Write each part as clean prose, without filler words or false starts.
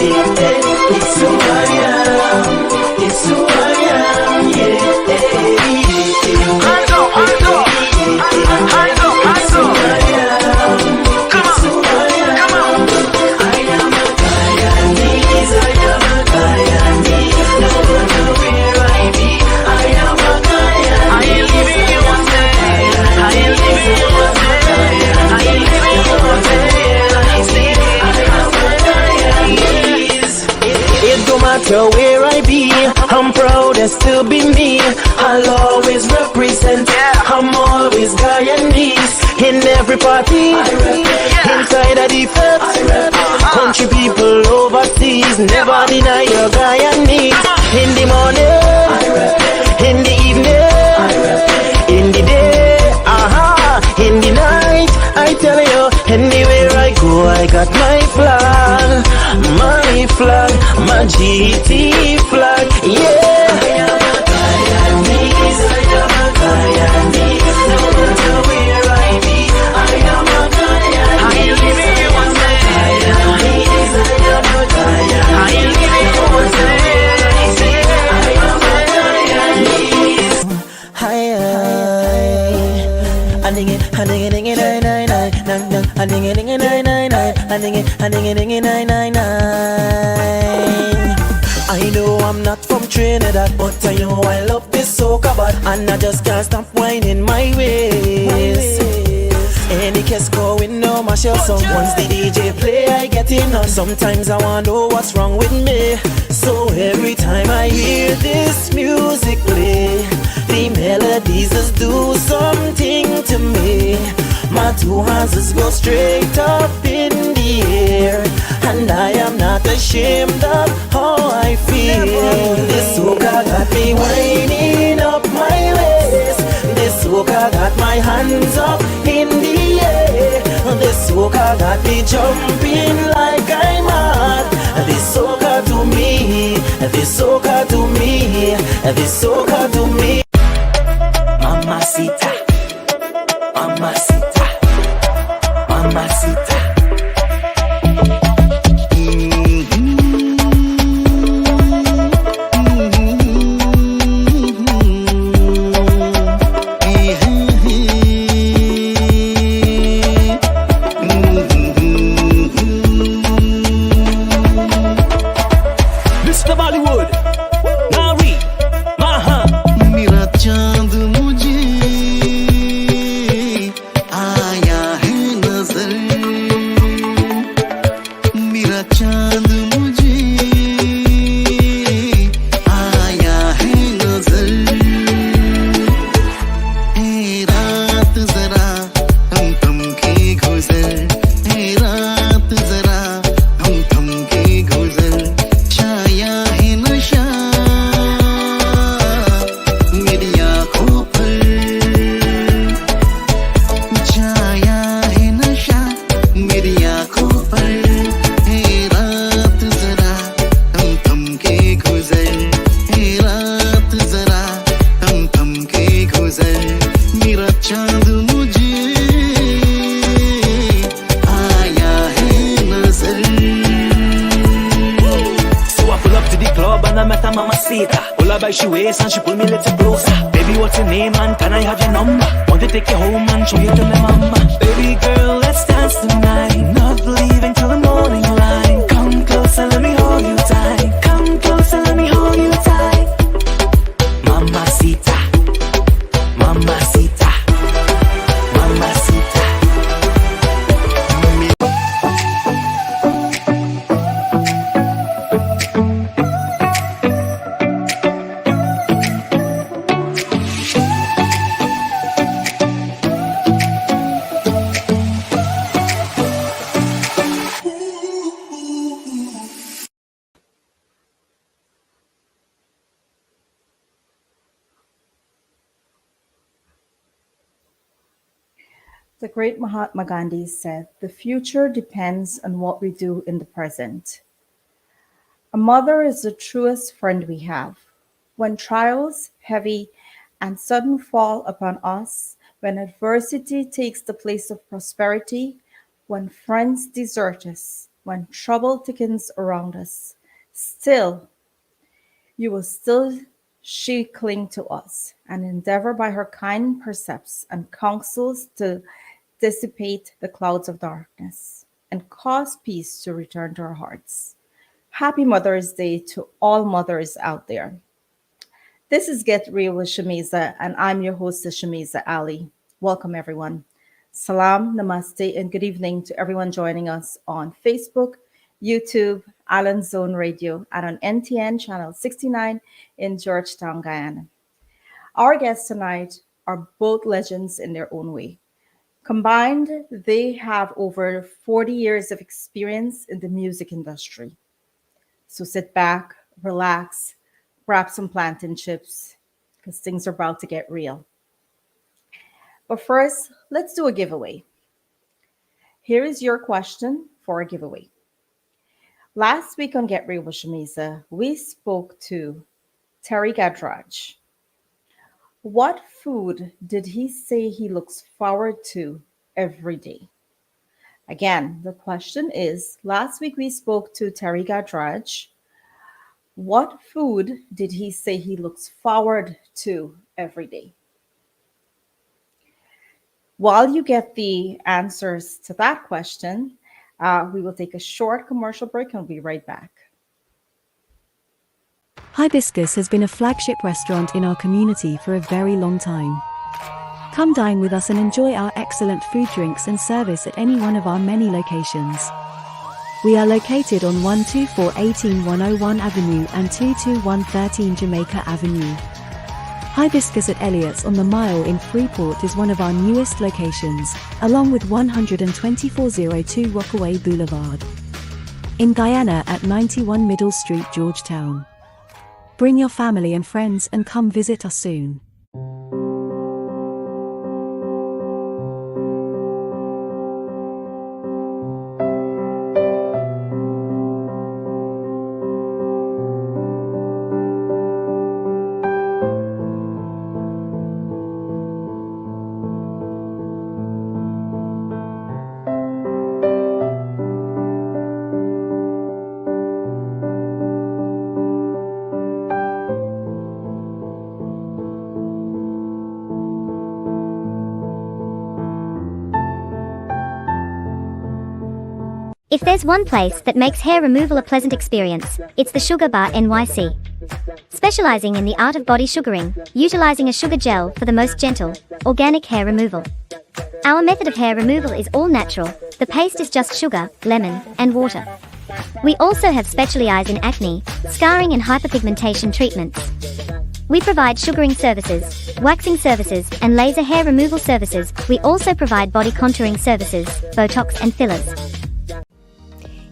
It's who I am. It's who I am. Yeah. Hands up, hands up. Hands up, hands up. Come on, come on. I am a Guyanese. I am a Guyanese. No matter where I be, I am a Guyanese. I ain't leaving you one day. I ain't leaving you one day. I ain't leaving you one day. I say I am a Guyanese. It don't matter where I be, I'm proud to still be me. I'll always represent. I'm always Guyanese. In every party, inside of the feds, country people overseas, never deny your Guyanese. In the morning, in the evening, in the day, in the night, I tell you, anywhere I go, I got my flag, my GT flag, yeah. I am a Guyanese, I am a Guyanese, no matter where I be, I am a Guyanese. I ain't leaving you one day. Guyanese, I am a Guyanese. I ain't leaving you one day. I am a Guyanese. Hi, I ding it, I ding it, ding it, nine, nine, nine, nine, nine, I ding it, ding it, nine, nine, nine, I ding it, I ding it, ding it, nine, nine, nine. I know I'm not from Trinidad, but I know I love this soca bad, and I just can't stop whining my ways. Any kiss going no my shell song. Once the DJ play, I get in on. Sometimes I wonder what's wrong with me. So every time I hear this music play, the melodies just do something to me. My two hands just go straight up in the air, and I am not ashamed of how I feel. This soca got me winding up my waist. This soca got my hands up in the air. This soca got me jumping like I'm mad. This soca to me, this soca to me, this soca to me. Mamacita, mamacita, mamacita. She waist and she pull me a little closer. Baby, what's your name and can I have your number? Want to take you home and show you to my mama. Baby girl, let's dance tonight. Not leaving till the morning light. Come close and let me hold you tight. Come close and let me hold you tight. Mamacita, mamacita, mamacita. The great Mahatma Gandhi said, "The future depends on what we do in the present." A mother is the truest friend we have. When trials, heavy and sudden, fall upon us, when adversity takes the place of prosperity, when friends desert us, when trouble thickens around us, still you will still she cling to us, and endeavor by her kind precepts and counsels to dissipate the clouds of darkness and cause peace to return to our hearts. Happy Mother's Day to all mothers out there. This is Get Real with Shameeza, and I'm your hostess, Shameeza Ali. Welcome, everyone. Salam, namaste, and good evening to everyone joining us on Facebook, YouTube, Island Zone Radio, and on NTN Channel 69 in Georgetown, Guyana. Our guests tonight are both legends in their own way. Combined, they have over 40 years of experience in the music industry. So sit back, relax, grab some plantain chips, because things are about to get real. But first, let's do a giveaway. Here is your question for a giveaway. Last week on Get Real with Shameeza, we spoke to Terry Gadraj. What food did he say he looks forward to every day? Again, the question is, last week we spoke to Terry Gadraj. What food did he say he looks forward to every day? While you get the answers to that question, we will take a short commercial break and we'll be right back. Hibiscus has been a flagship restaurant in our community for a very long time. Come dine with us and enjoy our excellent food, drinks and service at any one of our many locations. We are located on 12418 101 Avenue and 22113 Jamaica Avenue. Hibiscus at Elliott's on the Mile in Freeport is one of our newest locations, along with 12402 Rockaway Boulevard. In Guyana at 91 Middle Street, Georgetown. Bring your family and friends and come visit us soon. If there's one place that makes hair removal a pleasant experience, it's the Sugar Bar NYC. Specializing in the art of body sugaring, utilizing a sugar gel for the most gentle, organic hair removal. Our method of hair removal is all natural. The paste is just sugar, lemon, and water. We also have specialized in acne, scarring and hyperpigmentation treatments. We provide sugaring services, waxing services, and laser hair removal services. We also provide body contouring services, Botox and fillers.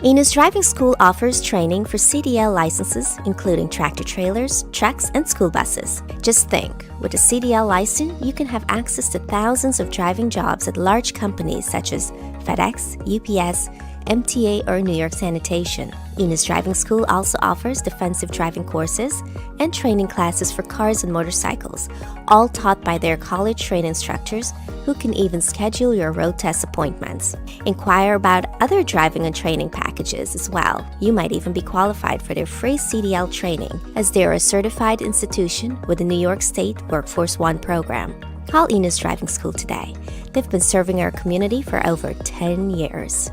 Enos Driving School offers training for CDL licenses, including tractor-trailers, trucks, and school buses. Just think, with a CDL license, you can have access to thousands of driving jobs at large companies such as FedEx, UPS, MTA, or New York Sanitation. Enos Driving School also offers defensive driving courses and training classes for cars and motorcycles, all taught by their college-trained instructors who can even schedule your road test appointments. Inquire about other driving and training packages as well. You might even be qualified for their free CDL training, as they are a certified institution with the New York State Workforce One program. Call Enos Driving School today. They've been serving our community for over 10 years.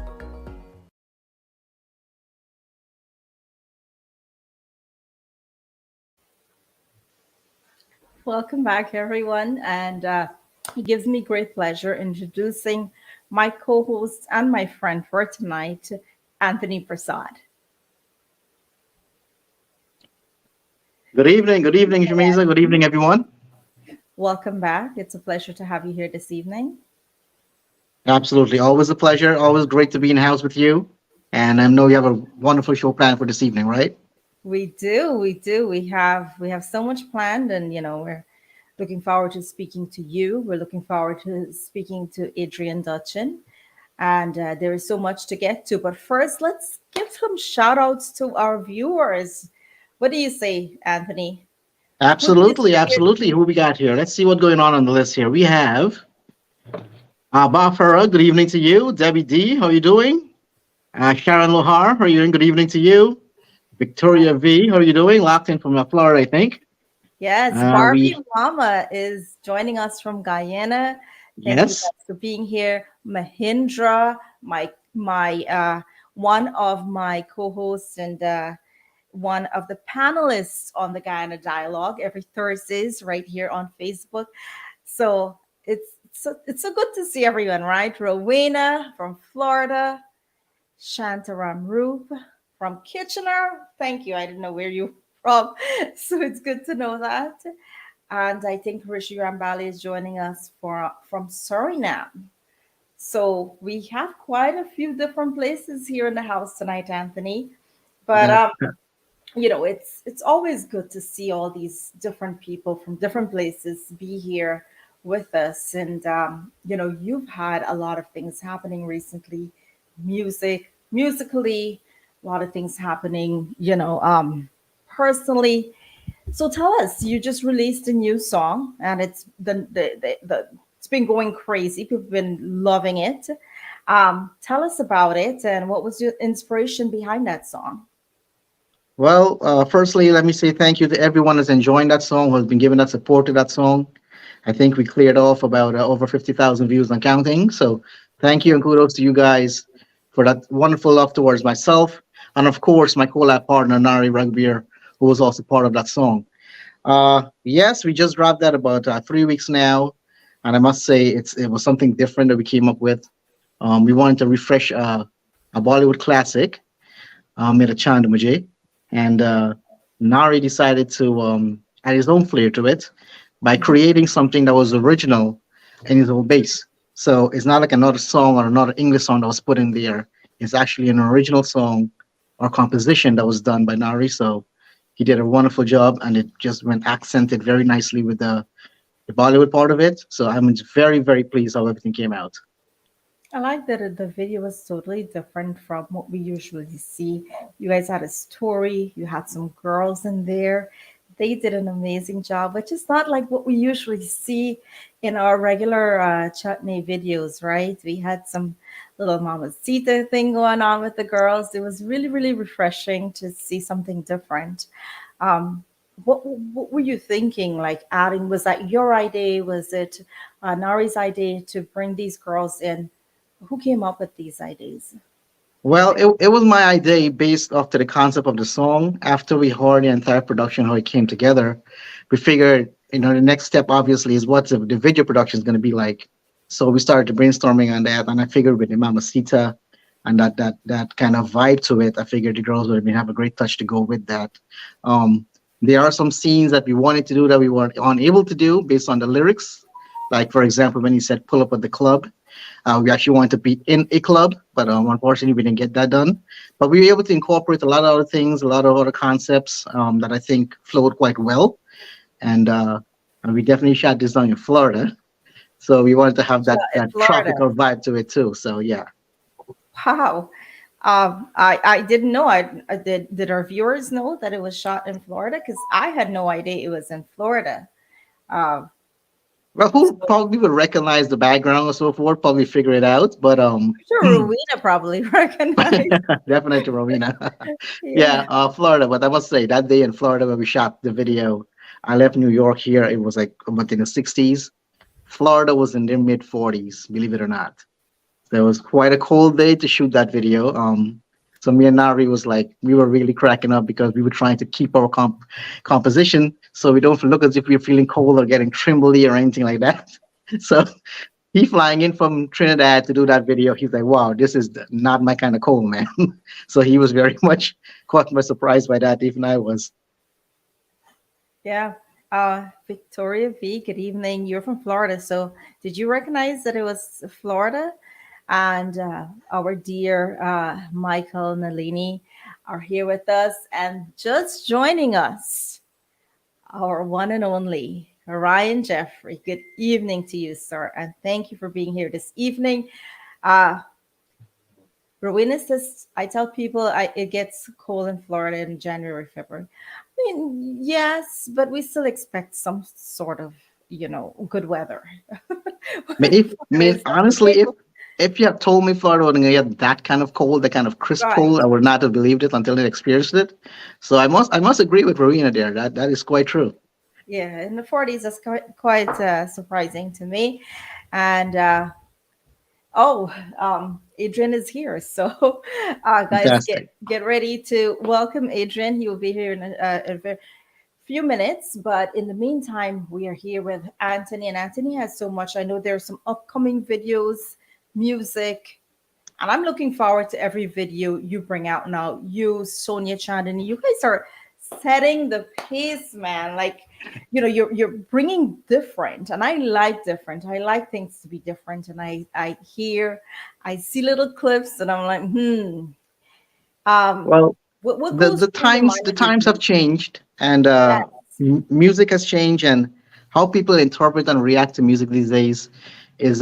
Welcome back, everyone. And it gives me great pleasure introducing my co host and my friend for tonight, Anthony Persaud. Good evening, Shameeza. Good evening, everyone. Welcome back. It's a pleasure to have you here this evening. Absolutely. Always a pleasure. Always great to be in the house with you. And I know you have a wonderful show planned for this evening, right? We do. We have so much planned, and we're looking forward to speaking to you. We're looking forward to speaking to Adrian Dutchin, and there is so much to get to. But first, let's give some shout outs to our viewers. What do you say, Anthony? Absolutely. Who we got here? Let's see what's going on the list here. We have Bafara. Good evening to you. Debbie D, how are you doing? Sharon Lohar, how are you doing? Good evening to you. Victoria V, how are you doing? Locked in from Florida, I think. Yes, We Barbie Mama is joining us from Guyana. Thank you Yes, guys for being here. Mahindra, my one of my co-hosts and one of the panelists on the Guyana Dialogue every Thursdays right here on Facebook. So it's so good to see everyone, right? Rowena from Florida, Shantaram Roop from Kitchener. Thank you. I didn't know where you from. So it's good to know that. And I think Rishi Rambali is joining us from Suriname. So we have quite a few different places here in the house tonight, Anthony. But that it's always good to see all these different people from different places be here with us. And you've had a lot of things happening recently, musically, a lot of things happening, personally. So tell us, you just released a new song, and it's been going crazy. People have been loving it. Tell us about it, and what was your inspiration behind that song? well, firstly, let me say thank you to everyone that's enjoying that song, who has been giving that support to that song. I think we cleared off about over 50,000 views and counting. So thank you and kudos to you guys for that wonderful love towards myself. And of course, my collab partner, Nari Rugbeer, who was also part of that song. Yes, we just dropped that about 3 weeks now. And I must say, it was something different that we came up with. We wanted to refresh a Bollywood classic, Mera Chand Mujhe. And Nari decided to add his own flair to it by creating something that was original in his own base. So it's not like another song or another English song that was put in there. It's actually an original song or composition that was done by Nari. So he did a wonderful job, and it just went accented very nicely with the Bollywood part of it. So I'm very, very pleased how everything came out. I like that the video was totally different from what we usually see. You guys had a story, you had some girls in there. They did an amazing job, which is not like what we usually see in our regular chutney videos, right? We had some little mamacita thing going on with the girls. It was really, really refreshing to see something different. Um, what were you thinking? Like adding, was that your idea? Was it Nari's idea to bring these girls in? Who came up with these ideas? Well, it was my idea based off to the concept of the song. After we heard the entire production, how it came together, we figured, the next step obviously is what the video production is going to be like. So we started brainstorming on that, and I figured with the Mamacita and that kind of vibe to it, I figured the girls would have a great touch to go with that. Um, there are some scenes that we wanted to do that we were unable to do based on the lyrics. Like for example, when he said "pull up at the club," we actually wanted to be in a club, but unfortunately, we didn't get that done. But we were able to incorporate a lot of other things, a lot of other concepts that I think flowed quite well. And we definitely shot this down in Florida. So we wanted to have Yeah, in that Florida. tropical vibe to it too. So yeah. Wow. I didn't know. I did our viewers know that it was shot in Florida? Because I had no idea it was in Florida. Uh, Well, who so probably would recognize the background or so forth, probably figure it out. But I'm sure Rowena probably recognized. definitely Rowena. Yeah, Yeah. Florida. But I must say that day in Florida when we shot the video, I left New York here. It was like about in the 60s. Florida was in their mid 40s, believe it or not. So it was quite a cold day to shoot that video. So me and Nari was like, we were really cracking up because we were trying to keep our composition so we don't look as if we're feeling cold or getting trembly or anything like that. So he flying in from Trinidad to do that video. He's like, wow, this is not my kind of cold, man. So he was very much caught by surprise by that. Even I was. Yeah. Victoria V, good evening. You're from Florida. So did you recognize that it was Florida? And our dear Michael Nalini are here with us. And just joining us, our one and only Ryan Jeffrey. Good evening to you, sir. And thank you for being here this evening. Uh, Rowena says, I tell people it gets cold in Florida in January, February. I mean, yes, but we still expect some sort of, good weather. I mean, if, I mean, It's honestly, okay. If you had told me Florida would get that kind of cold, that kind of crisp Right. cold, I would not have believed it until I experienced it. So I must agree with Rowena there. That is quite true. Yeah, in the 40s, that's quite surprising to me. And oh, Adrian is here. So, guys, Fantastic. get ready to welcome Adrian. He will be here in a few minutes. But in the meantime, we are here with Anthony, and Anthony has so much. I know there's some upcoming videos, music, and I'm looking forward to every video you bring out now. You, Sonia Chandani, you guys are setting the pace, man. Like, you're bringing different, and I like different. I like things to be different, and I see little clips, and I'm like, um, Well, what the goes the through your times mind the when you're times have doing? changed, and Yes, music has changed, and how people interpret and react to music these days is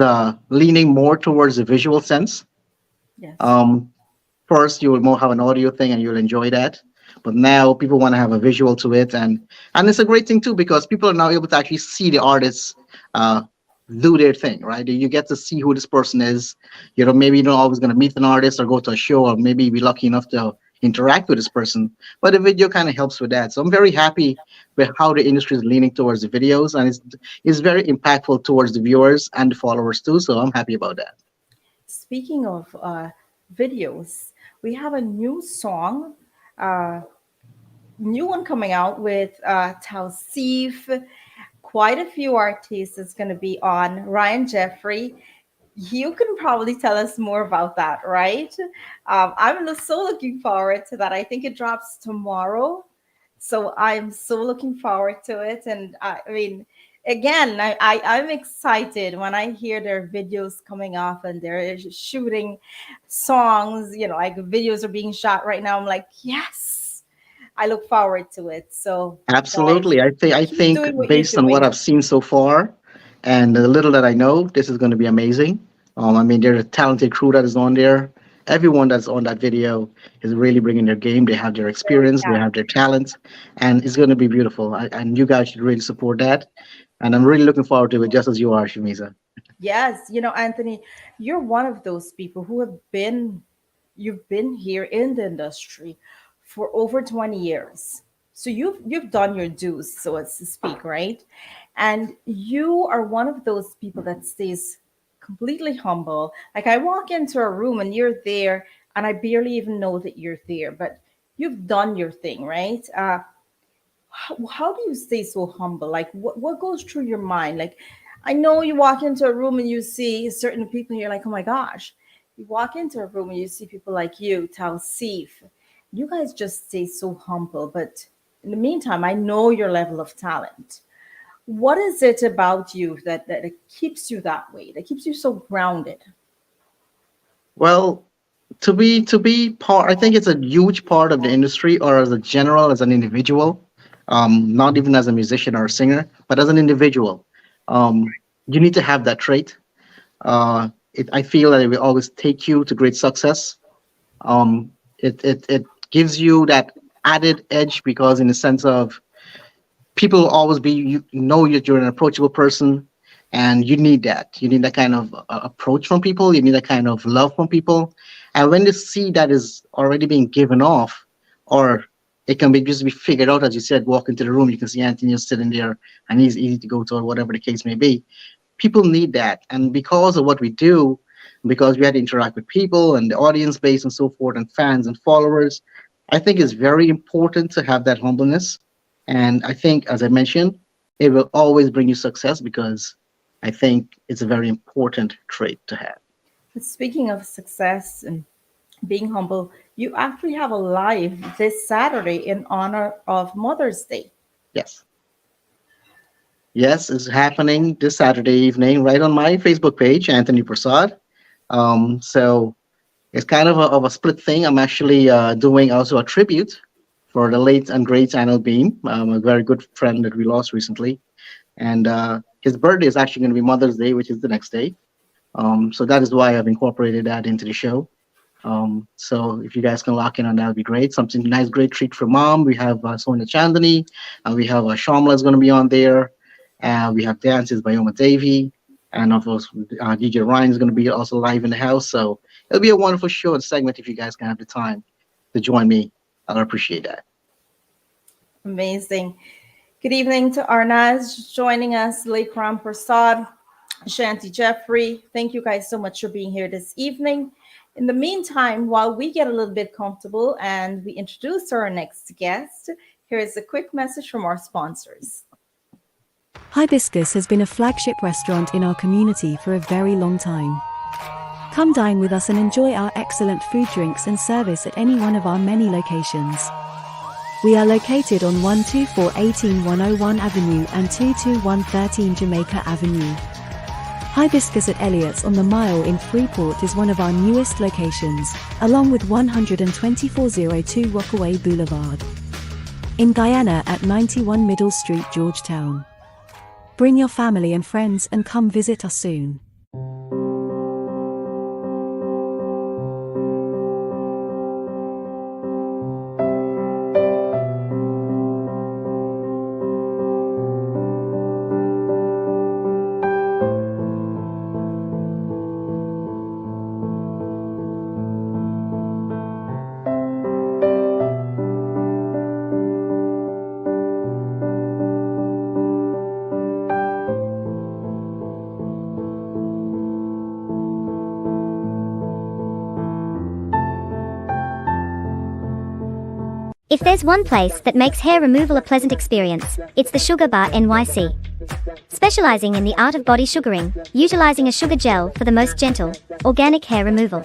leaning more towards the visual sense. yes, Um, First, you will more have an audio thing, and you'll enjoy that. But now people want to have a visual to it, and it's a great thing too because people are now able to actually see the artists uh, do their thing, right? You get to see who this person is. Maybe you're not always going to meet an artist or go to a show, or maybe be lucky enough to interact with this person. But the video kind of helps with that. So I'm very happy with how the industry is leaning towards the videos, and it's very impactful towards the viewers and the followers too. So I'm happy about that. speaking of videos, we have a new song, uh, new one coming out with Tausif. Quite a few artists is going to be on. Ryan Jeffrey, you can probably tell us more about that, right? So looking forward to that. I think it drops tomorrow. So I'm so looking forward to it. And I mean, again, I'm excited when I hear their videos coming off and they're shooting songs, like videos are being shot right now. I'm like, yes, I look forward to it. So, guys, Absolutely. I think keep doing what you're based on what doing. I've seen so far and the little that I know, this is going to be amazing. I mean, there's a talented crew that is on there. Everyone that's on that video is really bringing their game. They have their Very experience, they have talented. their talent, and it's going to be beautiful. And you guys should really support that. And I'm really looking forward to it, just as you are, Shamiza. Yes, Anthony, you're one of those people who you've been here in the industry for over 20 years. So you've done your dues, so as to speak, right? And you are one of those people that stays completely humble. Like I walk into a room and you're there and I barely even know that you're there, but you've done your thing, right? How do you stay so humble? Like what goes through your mind? Like I know you walk into a room and you see certain people and you're like, oh my gosh. You walk into a room and you see people like you, Tausif. You guys just stay so humble. But in the meantime, I know your level of talent. What is it about you that keeps you that way, that keeps you so grounded? Well, to be part, I think it's a huge part of the industry, or as a general, as an individual, not even as a musician or a singer, but as an individual. Um, you need to have that trait. I feel that it will always take you to great success. It gives you that added edge because, in the sense of, people will always be, you know, you're an approachable person, and you need that. You need that kind of approach from people. You need that kind of love from people. And when they see that is already being given off, or it can be just be figured out, as you said, walk into the room, you can see Anthony is sitting there and he's easy to go to, or whatever the case may be. People need that. And because of what we do, because we had to interact with people and the audience base and so forth, and fans and followers, I think it's very important to have that humbleness. And I think, as I mentioned, it will always bring you success, because I think it's a very important trait to have. But speaking of success and being humble, you actually have a live this Saturday in honor of Mother's Day. Yes. Yes, it's happening this Saturday evening right on my Facebook page, Anthony Persaud. So it's kind of a split thing. I'm actually doing also a tribute for the late and great Anil Bean, a very good friend that we lost recently. And his birthday is actually going to be Mother's Day, which is the next day. So that is why I've incorporated that into the show. So if you guys can lock in on that, would be great. Something nice, great treat for mom. We have Sonia Chandani, and we have Shamla is going to be on there. We have dances by Oma Devi, And of course, DJ Ryan is going to be also live in the house. So it'll be a wonderful show and segment if you guys can have the time to join me. I'll appreciate that. Amazing. Good evening to Arnaz joining us, Lakram Persaud, Shanti Jeffrey. Thank you guys so much for being here this evening. In the meantime, while we get a little bit comfortable and we introduce our next guest, here is a quick message from our sponsors. Hibiscus has been a flagship restaurant in our community for a very long time. Come dine with us and enjoy our excellent food, drinks and service at any one of our many locations. We are located on 12418 101 Avenue and 22113 Jamaica Avenue. Hibiscus at Elliott's on the Mile in Freeport is one of our newest locations, along with 12402 Rockaway Boulevard. In Guyana at 91 Middle Street, Georgetown. Bring your family and friends and come visit us soon. If there's one place that makes hair removal a pleasant experience, it's the Sugar Bar NYC. Specializing in the art of body sugaring, utilizing a sugar gel for the most gentle, organic hair removal.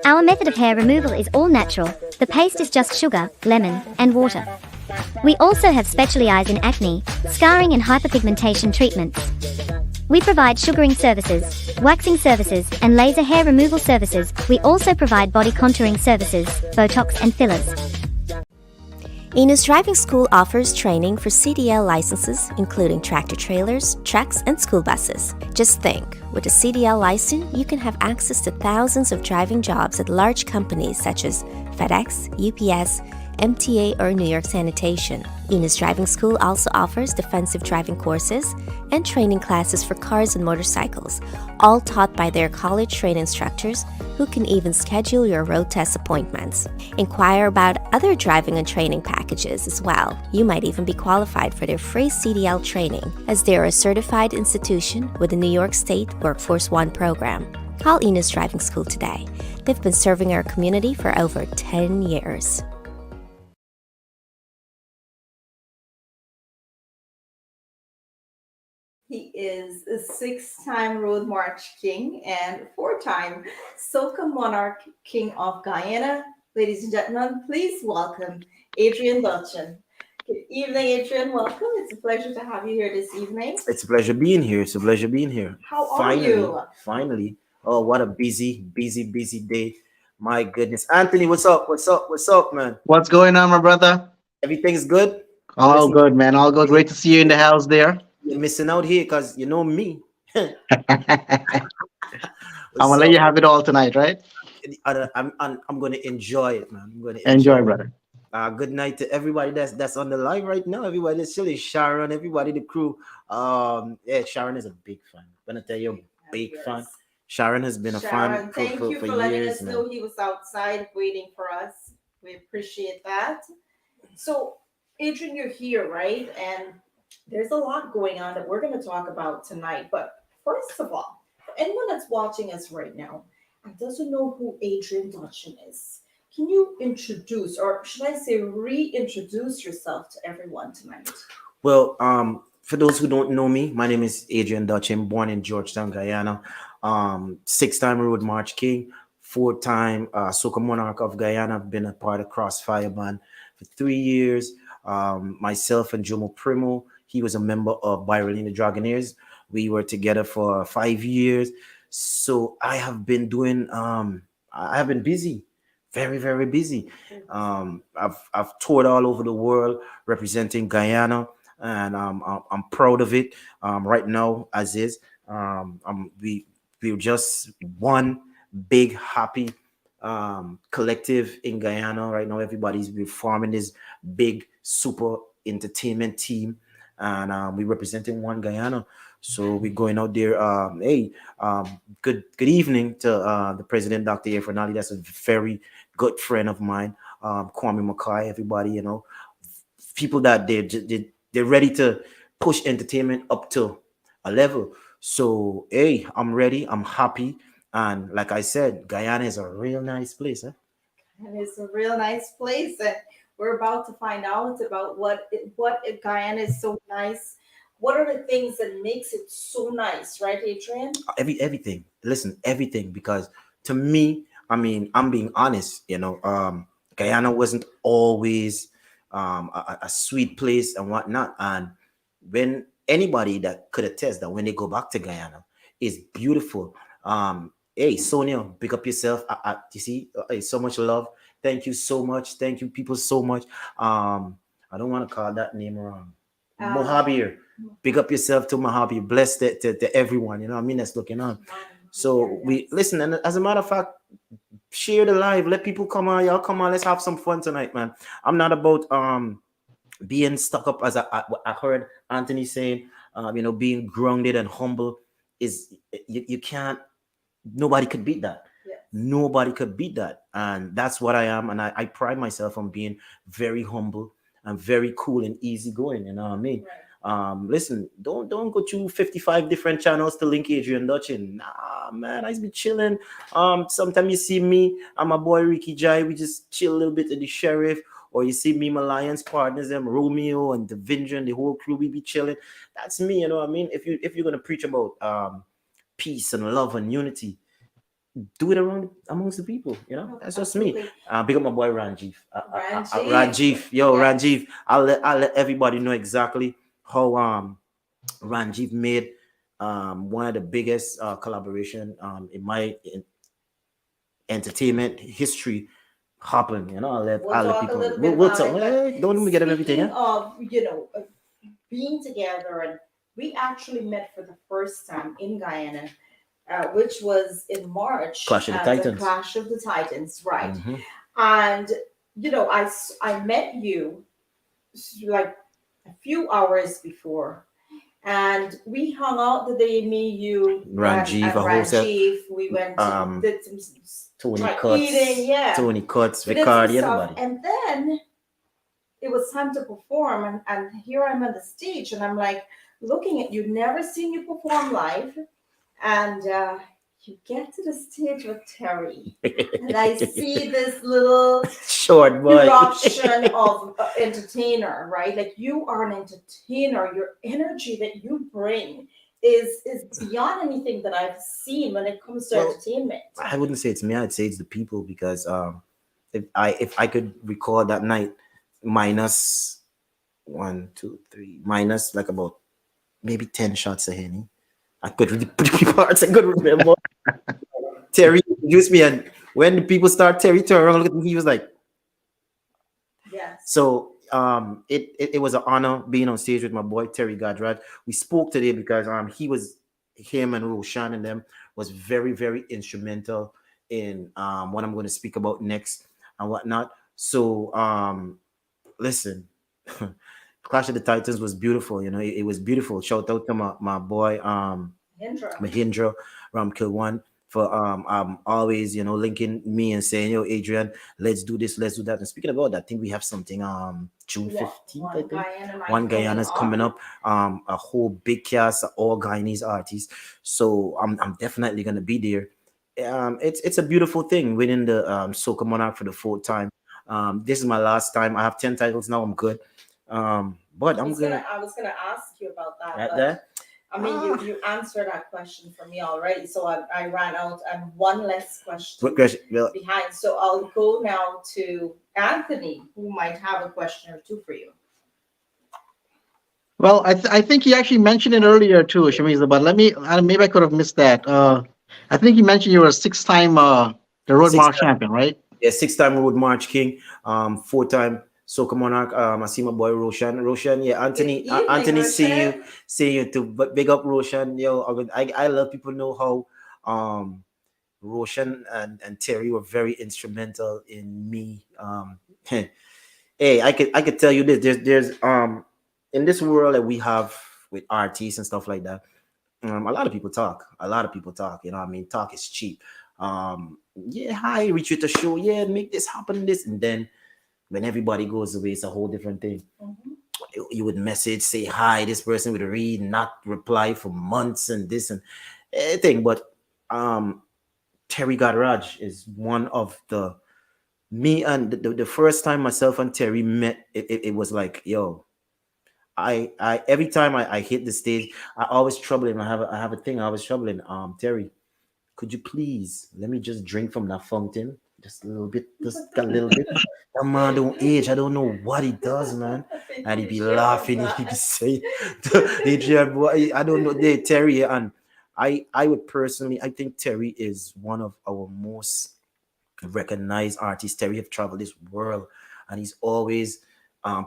Our method of hair removal is all natural. The paste is just sugar, lemon, and water. We also have specialized in acne, scarring and hyperpigmentation treatments. We provide sugaring services, waxing services, and laser hair removal services. We also provide body contouring services, Botox and fillers. Enos Driving School offers training for CDL licenses, including tractor trailers, trucks, and school buses. Just think, with a CDL license, you can have access to thousands of driving jobs at large companies such as FedEx, UPS, MTA, or New York Sanitation. Enos Driving School also offers defensive driving courses and training classes for cars and motorcycles, all taught by their college-trained instructors who can even schedule your road test appointments. Inquire about other driving and training packages as well. You might even be qualified for their free CDL training, as they are a certified institution with the New York State Workforce One program. Call Enos Driving School today. They've been serving our community for over 10 years. He is a 6-time Road March King and 4-time Soca Monarch King of Guyana. Ladies and gentlemen, please welcome Adrian Dutchin. Good evening, Adrian. Welcome. It's a pleasure to have you here this evening. It's a pleasure being here. It's a pleasure being here. How are you? Finally. Oh, what a busy day. My goodness. Anthony, what's up? What's up, man? What's going on, my brother? Everything's good? All good, man. All good. Great to see you in the house there. You're missing out here because you know me. I'm gonna let you have it all tonight, right? I'm gonna enjoy it, man. I'm gonna enjoy, brother. Good night to everybody that's on the live right now. Everybody that's chilling, Sharon, everybody, the crew. Yeah, Sharon is a big fan. I'm gonna tell you, a big fan. Sharon has been a fan for thank you for letting years us know now. he was outside waiting for us. We appreciate that. So, Adrian, you're here, right? And there's a lot going on that we're going to talk about tonight. But first of all, for anyone that's watching us right now and doesn't know who Adrian Dutchin is, can you introduce, or should I say reintroduce yourself to everyone tonight? Well, for those who don't know me, my name is Adrian Dutchin, born in Georgetown, Guyana. 6-time Road March King, 4-time Soca Monarch of Guyana. I've been a part of Crossfire Band for 3 years. Myself and Jomo Primo, he was a member of Byron the Dragonaires. We were together for 5 years. So I have been doing, I have been busy, very busy. I've toured all over the world representing Guyana, and I'm proud of it. Right now, as is, we're just one big happy collective in Guyana right now. We're forming this big super entertainment team, and we're representing one Guyana. So we're going out there. Hey, good evening to the president, Dr. Efrenali. That's a very good friend of mine. Kwame Mackay, everybody, people that they're ready to push entertainment up to a level. So hey, I'm ready. I'm happy. And like I said, Guyana is a real nice place. And it's a real nice place, and we're about to find out about Guyana is so nice. What are the things that makes it so nice, right, Adrian? Everything. Listen, everything. Because to me, I mean, I'm being honest. Guyana wasn't always a sweet place and whatnot. And when anybody that could attest that when they go back to Guyana, it's beautiful. Hey, Sonia, pick up yourself. You see, so much love. Thank you so much. Thank you, people, so much. I don't want to call that name wrong. Mohabir, pick up yourself to Mohabir. Bless to everyone. You know what I mean? That's looking on. So we listen, and as a matter of fact, share the live. Let people come on. Y'all come on. Let's have some fun tonight, man. I'm not about being stuck up as I heard Anthony saying. Being grounded and humble is you can't. Nobody could beat that. Yes. Nobody could beat that, and that's what I am. And I pride myself on being very humble and very cool and easygoing. You know what I mean? Right. Listen, don't go through 55 different channels to link Adrian Dutchin. Nah, man, I be chilling. Sometimes you see me and my boy Ricky Jai, we just chill a little bit at the sheriff, or you see me, my Lions partners, them Romeo and Devindra and the whole crew, we be chilling. That's me, you know what I mean? If you're gonna preach about peace and love and unity, do it around amongst the people. That's just me. Big up my boy Ranjiv. Ranjiv, yo, yes. Ranjiv. I'll let everybody know exactly how Ranjiv made one of the biggest collaboration in my entertainment history happen. I'll let people. We'll talk. Don't even get everything. Speaking of being together, and we actually met for the first time in Guyana. Which was in March. Clash of the Titans. Clash of the Titans, right. Mm-hmm. And, I met you like a few hours before. And we hung out the day me, you, Ranjiv, and Ranjiv. We went to did some Tony Cuts, eating, yeah. Tony Cuts, Vicardi, everybody. And then it was time to perform. And here I'm on the stage, and I'm like looking at you, never seen you perform live. And you get to the stage with Terry, and I see this little short boy eruption of entertainer, right? Like, you are an entertainer. Your energy that you bring is beyond anything that I've seen when it comes to entertainment. I wouldn't say it's me. I'd say it's the people, because if I could recall that night, minus 1, 2, 3, minus like about maybe 10 shots of Henny. I could really put parts. I could remember. Terry introduced me, and when the people start, Terry turned around, look at me. He was like, "Yes." So it was an honor being on stage with my boy Terry Gadrad. We spoke today because him and Roshan and them was very, very instrumental in what I'm going to speak about next and whatnot. So listen. Clash of the Titans was beautiful. It was beautiful. Shout out to my boy Mahindra from Kilwan for always linking me and saying, yo, Adrian, let's do this, let's do that. And speaking about that, I think we have something June 15th. I think one Guyana's coming up. A whole big cast of all Guyanese artists. So I'm definitely gonna be there. It's a beautiful thing winning the Soca Monarch for the 4th time. This is my last time. I have 10 titles now. I'm good. But I was gonna ask you about that. Right there. I mean, you answered that question for me already, so I ran out, and one less question behind. So I'll go now to Anthony, who might have a question or two for you. Well, I think he actually mentioned it earlier too, Shameeza, but maybe I could have missed that. I think he mentioned you were a 6-time the Road March champion, right? Yeah, 6-time Road March king, 4-time Soca Monarch. I see my boy Roshan, yeah, Anthony, see you too. But big up Roshan, yo. I love people know how Roshan and Terry were very instrumental in me. Hey, I could tell you this. There's in this world that we have with artists and stuff like that, A lot of people talk. A lot of people talk. You know what I mean? Talk is cheap. Yeah, hi, reach you to show. Yeah, make this happen. This and then when everybody goes away, it's a whole different thing. You would message, say hi. This person would read, not reply for months, and this and thing. But um, Terry Gadraj is one of the me and the first time myself and Terry met. It was like, yo, I every time I hit the stage, I always trouble him. I have a thing. I always trouble him. Terry, could you please let me just drink from that fountain? Just a little bit, just a little bit. That man don't age. I don't know what he does, man. And he be laughing. He be saying, Adrian, boy, I don't know. Terry, and I would personally, I think Terry is one of our most recognized artists. Terry have traveled this world, and he's always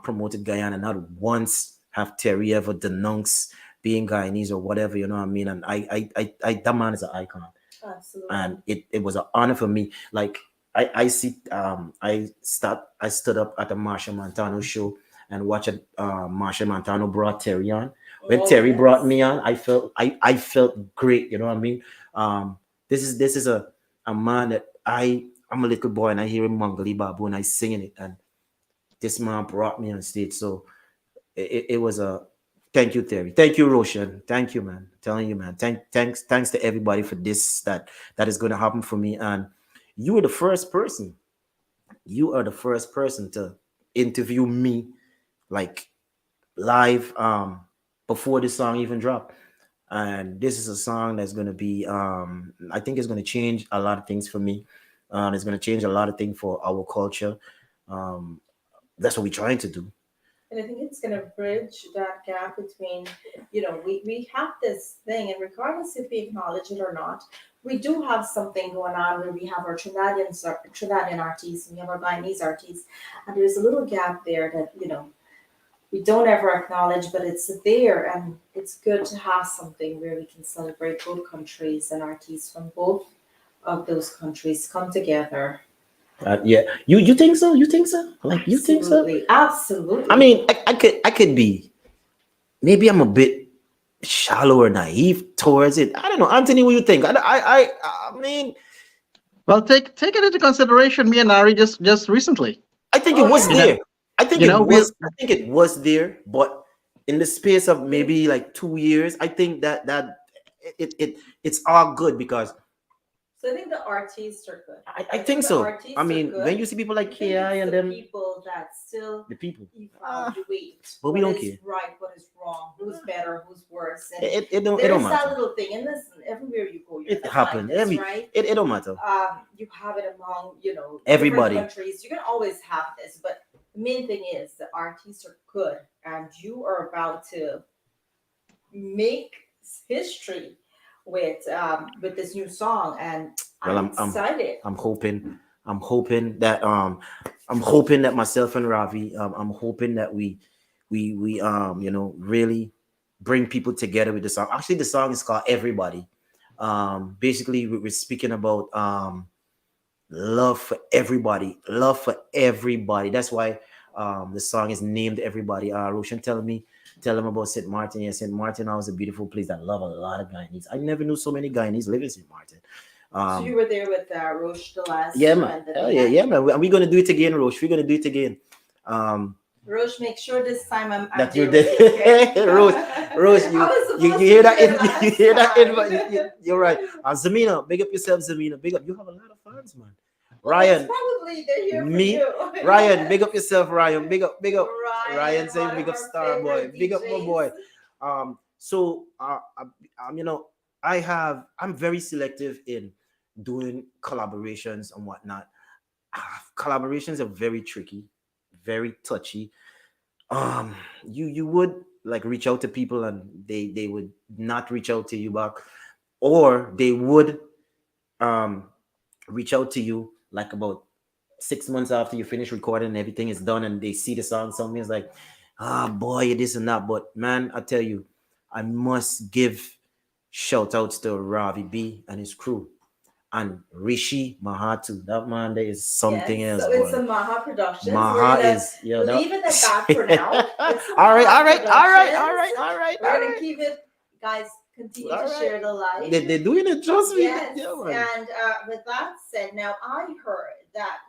promoted Guyana. Not once have Terry ever denounced being Guyanese or whatever. You know what I mean? And that man is an icon. Absolutely. And it was an honor for me. Like I see I stood up at the Marshall Montano show and watched Marshall Montano brought Terry on. When Terry brought me on, I felt great, you know what I mean? This is a man that I'm a little boy and I hear him Mangali Babu and I singing it, and this man brought me on stage. So it was a thank you, Terry. Thank you, Roshan. Thank you, man. I'm telling you, man. Thanks to everybody for this that is going to happen for me. And you were the first person. You are the first person to interview me like live before the song even dropped. And this is a song that's going to be I think it's going to change a lot of things for me. It's going to change a lot of things for our culture. That's what we're trying to do. And I think it's going to bridge that gap between, we have this thing, and regardless if we acknowledge it or not, we do have something going on where we have our Trinidadian artists and we have our Guyanese artists, and there's a little gap there that, we don't ever acknowledge, but it's there, and it's good to have something where we can celebrate both countries and artists from both of those countries come together. Yeah, you think so? You think so? Like you think so? Absolutely. I mean, I could be. Maybe I'm a bit shallow or naive towards it. I don't know, Anthony. What do you think? I mean, Well, take it into consideration. Me and Ari just recently. I think it was there. I think You it know, was. I think it was there, but in the space of maybe like 2 years, I think that it's all good because. So I think the artists are good. I think so. I mean, when you see people like Ki and them, people that still the people, evaluate but we what don't is care. right, what is wrong, who's better, who's worse. And It don't there's that matter. little thing, and listen, everywhere you go, It happens. right? It don't matter. You have it among Everybody. different countries. You can always have this, but the main thing is the artists are good, and you are about to make history with this new song, and Well, I'm excited. I'm hoping that myself and Ravi, I'm hoping that we really bring people together with the song. Actually, the song is called Everybody. Basically, we're speaking about love for everybody. Love for everybody. That's why the song is named Everybody. Roshan, tell them about St. Martin. Yeah, St. Martin is a beautiful place that love a lot of Guyanese. I never knew so many Guyanese live in St. Martin. So you were there with Roche the last yeah, man. Hell yeah, yeah, man. We're gonna do it again, Roche. We're gonna do it again. Roche, make sure this time I'm that you're there. Okay? Roche, you hear that? You hear that? You're right. Zamina, big up yourself, Zamina. Big up. You have a lot of fans, man. Ryan, probably they're here me, for you. Ryan, big up yourself, Ryan. Big up. Ryan saying one big of up our Star Boy. favorite Big up my DJs. boy. So I'm very selective in doing collaborations and whatnot. Collaborations are very tricky, very touchy. You would like reach out to people and they would not reach out to you back, or they would reach out to you like about 6 months after you finish recording and everything is done, and they see the song, something is like, boy, this and that. But man, I tell you, I must give shout outs to Ravi B and his crew and Rishi Mahatu. That man, there is something else. So it's a Maha Productions. Maha is leave it at that for now. All right. We're gonna keep it, guys. Continue All to right. share the light. They're doing it, trust me. Yes, Yeah, man. and with that said, now I heard that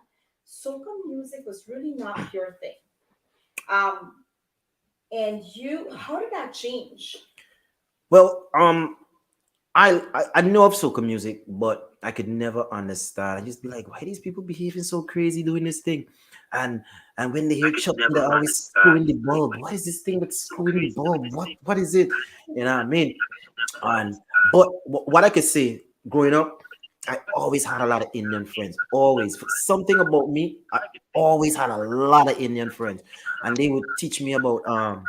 soca music was really not your thing. Um, and you, how did that change? Well, I know of soca music, but I could never understand. I just be like, why these people behaving so crazy doing this thing? And and when they hear Chuck, they're always screwing the bulb. What is this thing with screwing the bulb? What is it? You know what I mean? And but what I could say, growing up, I always had a lot of Indian friends. Always. Something about me, I always had a lot of Indian friends. And they would teach me about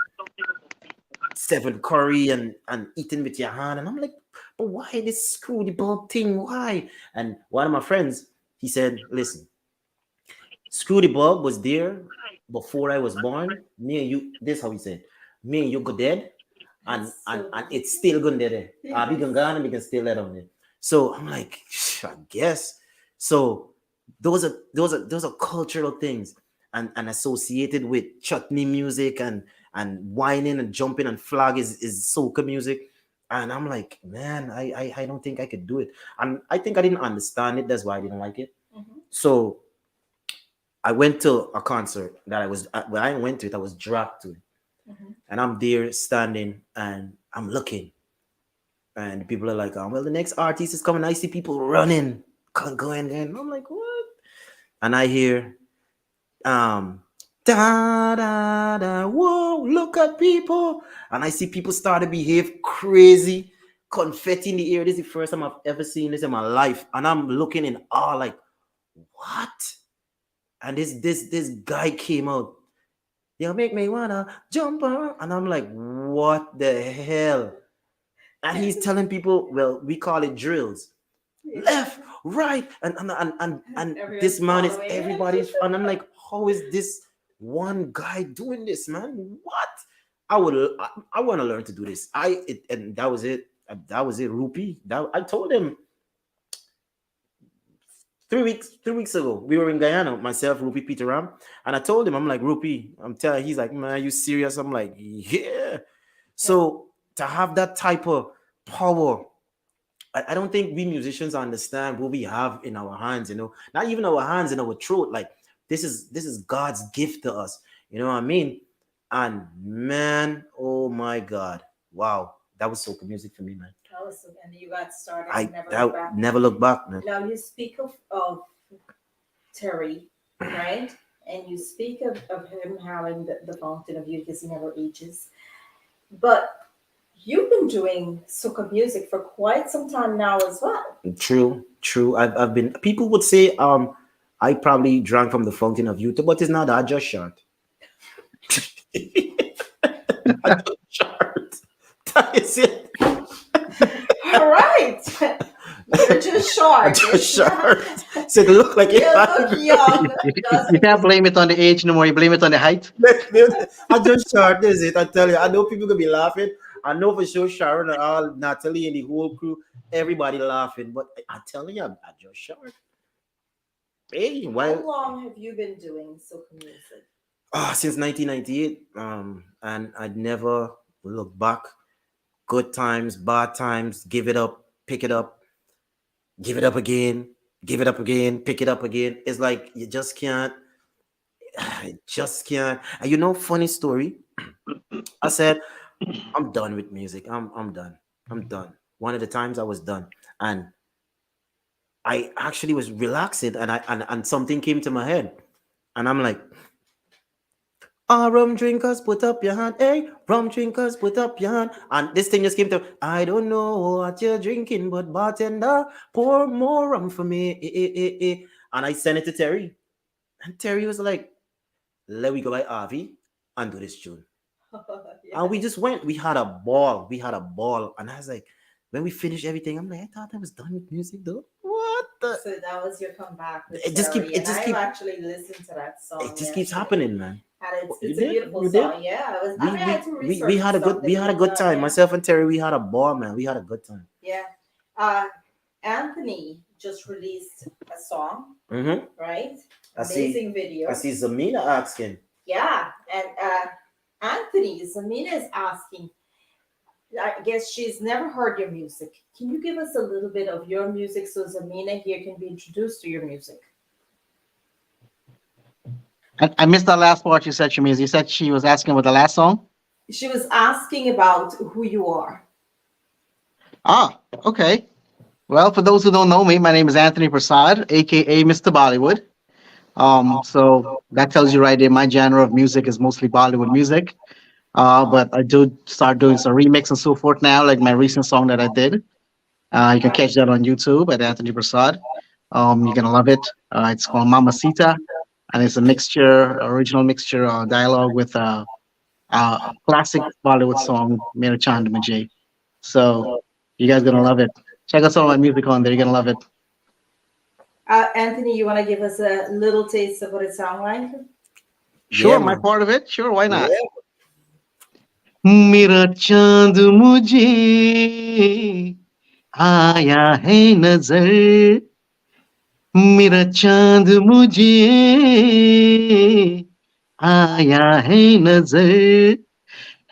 seven curry and eating with your hand. And I'm like, but why this screw the bulb thing? Why? And one of my friends, he said, listen, screw the bulb was there before I was born. Me and you, this is how he said, me and you go dead, and it's still going there. We can go and we can still let on there. So I'm like, I guess. So those are cultural things and associated with chutney music and whining and jumping and flag is soca music. And I'm like, man, I don't think I could do it. And I think I didn't understand it. That's why I didn't like it. So I went to a concert that I was when I went to it, I was dragged to it. And I'm there standing and I'm looking. And people are like, well, the next artist is coming. I see people running, going in. I'm like, what? And I hear da da da, whoa, look at people. And I see people start to behave crazy, confetti in the air. This is the first time I've ever seen this in my life. And I'm looking in awe, like, what? And this guy came out. You make me wanna jump around. And I'm like, what the hell? And he's telling people, well, we call it drills. Left, right, and this man is everybody's, and I'm like, how is this one guy doing this, man? What? I want to learn to do this. And that was it. That was it, Rupee. That I told him 3 weeks ago. We were in Guyana, myself, Rupee, Peter Ram, and I told him, I'm like, Rupee, I'm telling. He's like, man, are you serious? I'm like, yeah. So to have that type of power. I don't think we musicians understand what we have in our hands, not even our hands, in our throat. Like this is God's gift to us. You know what I mean? And man, oh my God. Wow. That was soca music for me, man. That was so, and you got started. Never look back, man. Now you speak of Terry, right? And you speak of him having the fountain of youth because he never ages. But you've been doing soca music for quite some time now as well. True. I've been. People would say, I probably drank from the fountain of youth, but it's not. I just short. I just short. That is it. All right. You're just short. I just short. So it look like You it. look young. You can't blame it on the age no more. You blame it on the height. I just short. Is it? I tell you. I know people gonna be laughing. I know for sure Sharon and all Natalie and the whole crew, everybody laughing. But I tell you, I just short. Hey, How long have you been doing soca music? Since 1998. And I'd never look back. Good times, bad times, give it up, pick it up, give it up again, give it up again, pick it up again. It's like you just can't. And funny story. I said, I'm done with music. I'm done. I'm done. One of the times I was done. And I actually was relaxing and something came to my head. And I'm like, rum drinkers, put up your hand. Hey, rum drinkers, put up your hand. And this thing just came to, I don't know what you're drinking, but bartender, pour more rum for me. And I sent it to Terry. And Terry was like, let me go by Avi and do this tune. Yeah. And we just went. We had a ball. And I was like, when we finished everything, I'm like, I thought I was done with music, though. What the? So that was your comeback with It just Terry, keep- I've actually listened to that song. It just keeps happening, man. And it's You a beautiful did? song. Yeah, I had to We had a good time. Yeah. Myself and Terry, we had a ball, man. We had a good time. Yeah. Anthony just released a song, Mm-hmm. right? I see- Amazing video. I see Zamina asking. Yeah, and Zamina is asking, I guess she's never heard your music. Can you give us a little bit of your music so Zamina here can be introduced to your music? I missed that last part you said, Shameeza. You said she was asking about the last song? She was asking about who you are. Ah, okay. Well, for those who don't know me, my name is Anthony Persaud, aka Mr. Bollywood. So that tells you right there, my genre of music is mostly Bollywood music. But I do start doing some remix and so forth now, like my recent song that I did. You can catch that on YouTube at Anthony Prasad. You're gonna love it. It's called Mama Sita, and it's a mixture, original mixture, dialogue with a classic Bollywood song, Mere Chand Mujhe. So you guys gonna love it. Check out some of my music on there. You're gonna love it. Anthony, you want to give us a little taste of what it sounds like? Yeah, Sure, my man. part of it. Sure, why not? Yeah. मेरा चांद मुझे आया है नजर मेरा चांद मुझे आया है नजर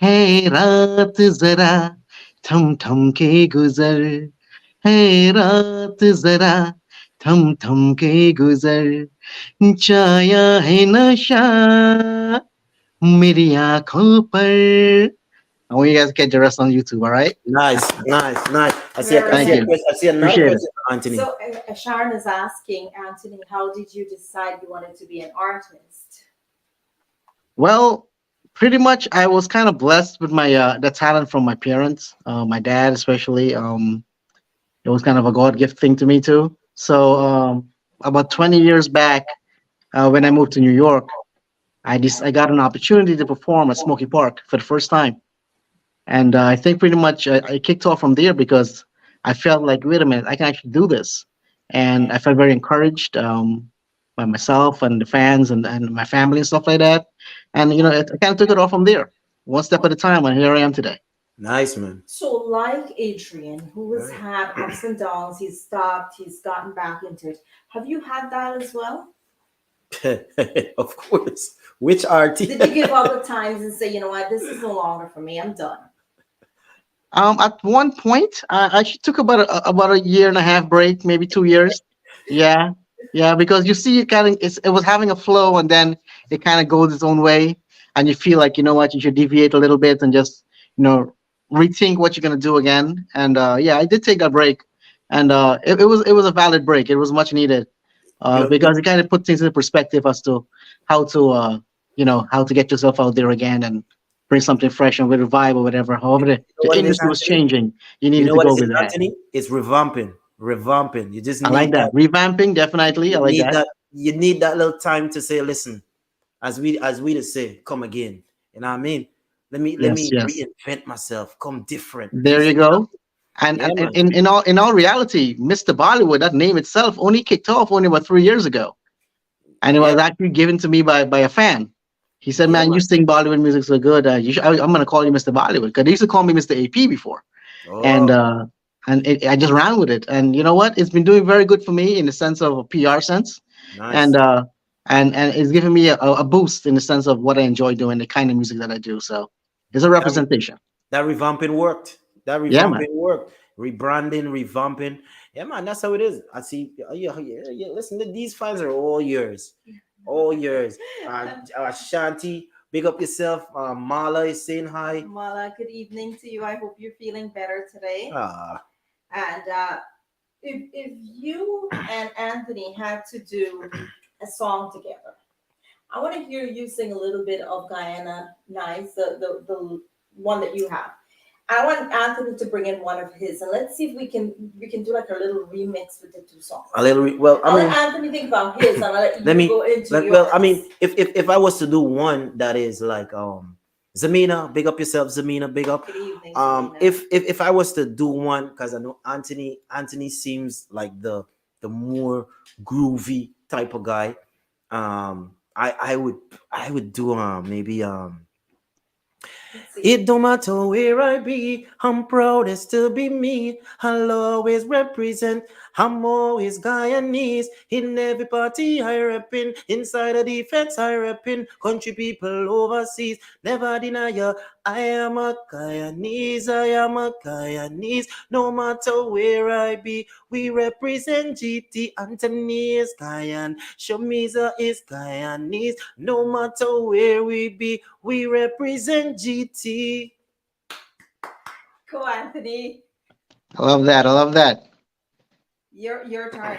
है रात जरा थम थम के गुजर है रात जरा थम थम के गुजर छाया है नशा मेरी आंखों पर. I want you guys to get the rest on YouTube, all right? Nice, nice, nice. Very Thank you. I see another Appreciate it. question, Anthony. So Sharon is asking, Anthony, how did you decide you wanted to be an artist? Well, pretty much I was kind of blessed with my the talent from my parents, my dad especially. It was kind of a God gift thing to me too. So about 20 years back, when I moved to New York, I got an opportunity to perform at Smoky Park for the first time. And I think pretty much I kicked off from there because I felt like, wait a minute, I can actually do this. And I felt very encouraged by myself and the fans and my family and stuff like that. And, I kind of took it off from there, one step at a time. And here I am today. Nice, man. So, like Adrian, who has Right. had ups and downs, he's stopped, he's gotten back into it. Have you had that as well? Of course. Which artist? Did you give up at times and say, you know what, this is no longer for me, I'm done? At one point, I actually took about a year and a half break, maybe 2 years. Yeah, yeah, because you see, it was having a flow, and then it kind of goes its own way, and you feel like, you know what, you should deviate a little bit and just, rethink what you're gonna do again. And yeah, I did take that break, and it was a valid break. It was much needed, You know, because it kind of put things in perspective as to how to how to get yourself out there again and bring something fresh and with a vibe or whatever. However, the what it is, industry was Anthony? changing. You You needed know to what go it is, with that. Anthony? It's revamping. Revamping. You just I like need that. Revamping, definitely. I you like need that. that you need that little time to say, listen, as we to say, come again. You know what I mean? Let Yes, me yes. reinvent myself, come different. There you go. And, Yeah, and man. in all reality, Mr. Bollywood, that name itself only kicked off only about 3 years ago. And it Yeah, was actually given to me by a fan. He said, yeah, "Man, you man. sing Bollywood music so good. I'm gonna call you Mr. Bollywood." Because they used to call me Mr. AP before, and Oh, I just ran with it. And you know what? It's been doing very good for me in the sense of a PR sense, and nice. it's giving me a boost in the sense of what I enjoy doing, the kind of music that I do. So it's a That representation. that revamping worked. That Yeah, man. revamping worked. Rebranding, revamping. Yeah, man, that's how it is. I see. Yeah, yeah, yeah. Listen, these fans are all yours. All yours. Shanti, big up yourself. Mala is saying hi. Mala, good evening to you. I hope you're feeling better today. Ah, And if you and Anthony had to do a song together, I want to hear you sing a little bit of Guyana Nice, the one that you have. I want Anthony to bring in one of his, and let's see if we can do like a little remix with the two songs. a little. Well, I I'll mean, let Anthony think about his, and I'll let you let me. go into yours. Well, I mean, if I was to do one that is like Zamina, big up yourself, Zamina, big up. Good evening, Selena. If I was to do one, because I know Anthony seems like the more groovy type of guy. I would do maybe It don't matter where I be, I'm proudest to be me. I'll always represent. I'm always Guyanese in every party I reppin. Inside the defense I reppin. Country people overseas, never deny ya. I am a Guyanese, I am a Guyanese. No matter where I be, we represent GT. Anthony is Guyan, Shameeza is Guyanese. No matter where we be, we represent GT. Go, Anthony. I love that. I love that. Your turn.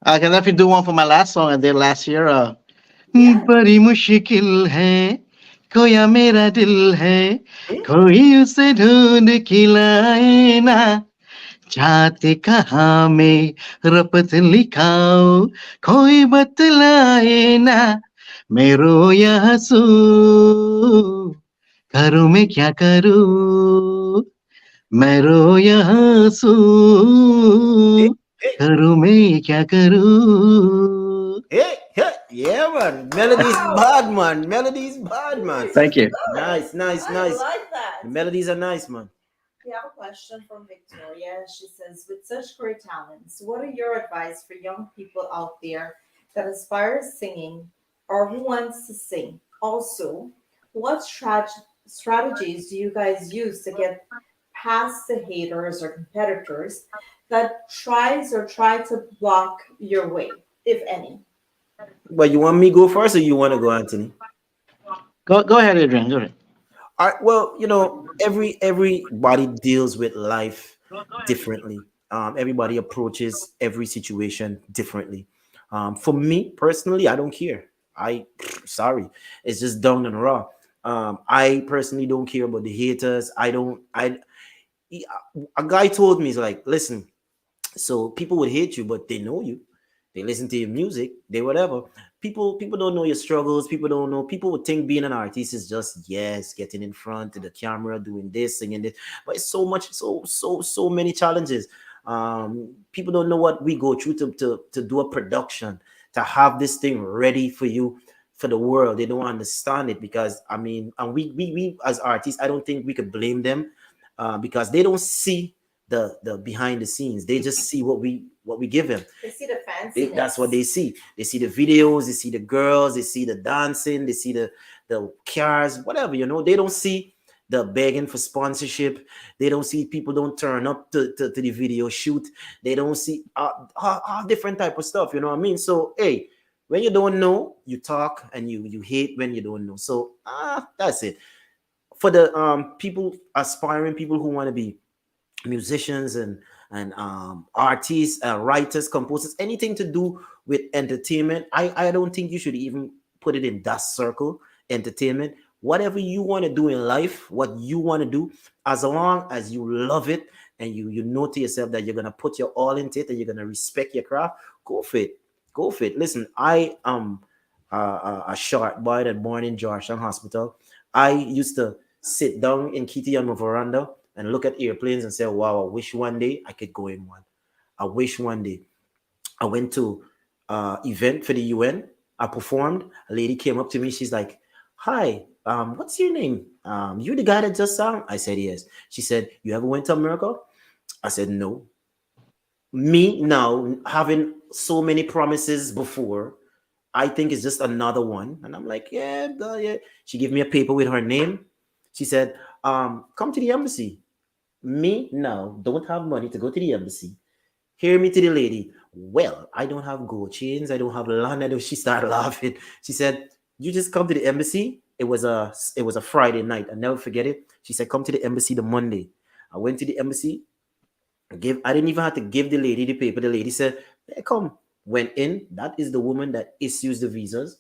I can definitely do one for my last song I did last year. Yeah. बड़ी मुश्किल है खोया मेरा दिल है कोई उसे ढूंढ के लाए ना चाहते कहाँ में रपत लिखाओ कोई बतलाए ना मैं रोया हंसूं करूं मैं क्या करूं मैं रोया हंसूं Hey, करूं मैं क्या करूं. hey, yeah, man. Melody's Wow. bad, man. Melody's bad, man. You're Thank so you. good. Nice, nice, I nice. like that. The melodies are nice, man. We have a question from Victoria. She says, with such great talents, what are your advice for young people out there that aspire singing or who wants to sing? Also, what strategies do you guys use to get past the haters or competitors that try to block your way, if any? But you want me go first or you want to go, Anthony? Go ahead, Adrian. Go ahead. All right, well, everybody deals with life differently. Everybody approaches every situation differently. For me personally, I don't care. I sorry, it's just down and raw. I personally don't care about the haters. I don't. A guy told me, he's like, listen, so people would hate you, but they know you. They listen to your music. They whatever. People don't know your struggles. People don't know. People would think being an artist is just yes, getting in front of the camera, doing this, singing this. But it's so much, so many challenges. People don't know what we go through to do a production, to have this thing ready for you for the world. They don't understand it because I mean, and we as artists, I don't think we could blame them because they don't see the behind the scenes. They just see what we give them. They see the That's what fanciness. they see. They see the videos, they see the girls, they see the dancing, they see the cars, whatever. They don't see the begging for sponsorship. They don't see people don't turn up to the video shoot. They don't see all different type of stuff. You know what I mean? So hey, when you don't know, you talk and you hate when you don't know. So that's it. For the people aspiring people who want to be musicians and artists, writers, composers, anything to do with entertainment. I don't think you should even put it in that circle. Entertainment, whatever you want to do in life, what you want to do, as long as you love it and you know to yourself that you're gonna put your all into it and you're gonna respect your craft, go for it. Go for it. Listen, I am a short boy that born in Georgetown Hospital. I used to sit down in Kitty on my veranda and look at airplanes and say, wow, I wish one day I could go in one. I wish one day. I went to event for the UN. I performed. A lady came up to me. She's like, hi, what's your name? You the guy that just sang? I said, yes. She said, you ever went to America? I said, no. Me now, having so many promises before, I think it's just another one. And I'm like, yeah, yeah. She gave me a paper with her name. She said, come to the embassy. Me now don't have money to go to the embassy. Hear me to the lady. Well, I don't have gold chains. I don't have land. She started laughing. She said, you just come to the embassy. It was a Friday night. I never forget it. She said, come to the embassy the Monday. I went to the embassy. I didn't even have to give the lady the paper. The lady said, hey, come. Went in. That is the woman that issues the visas.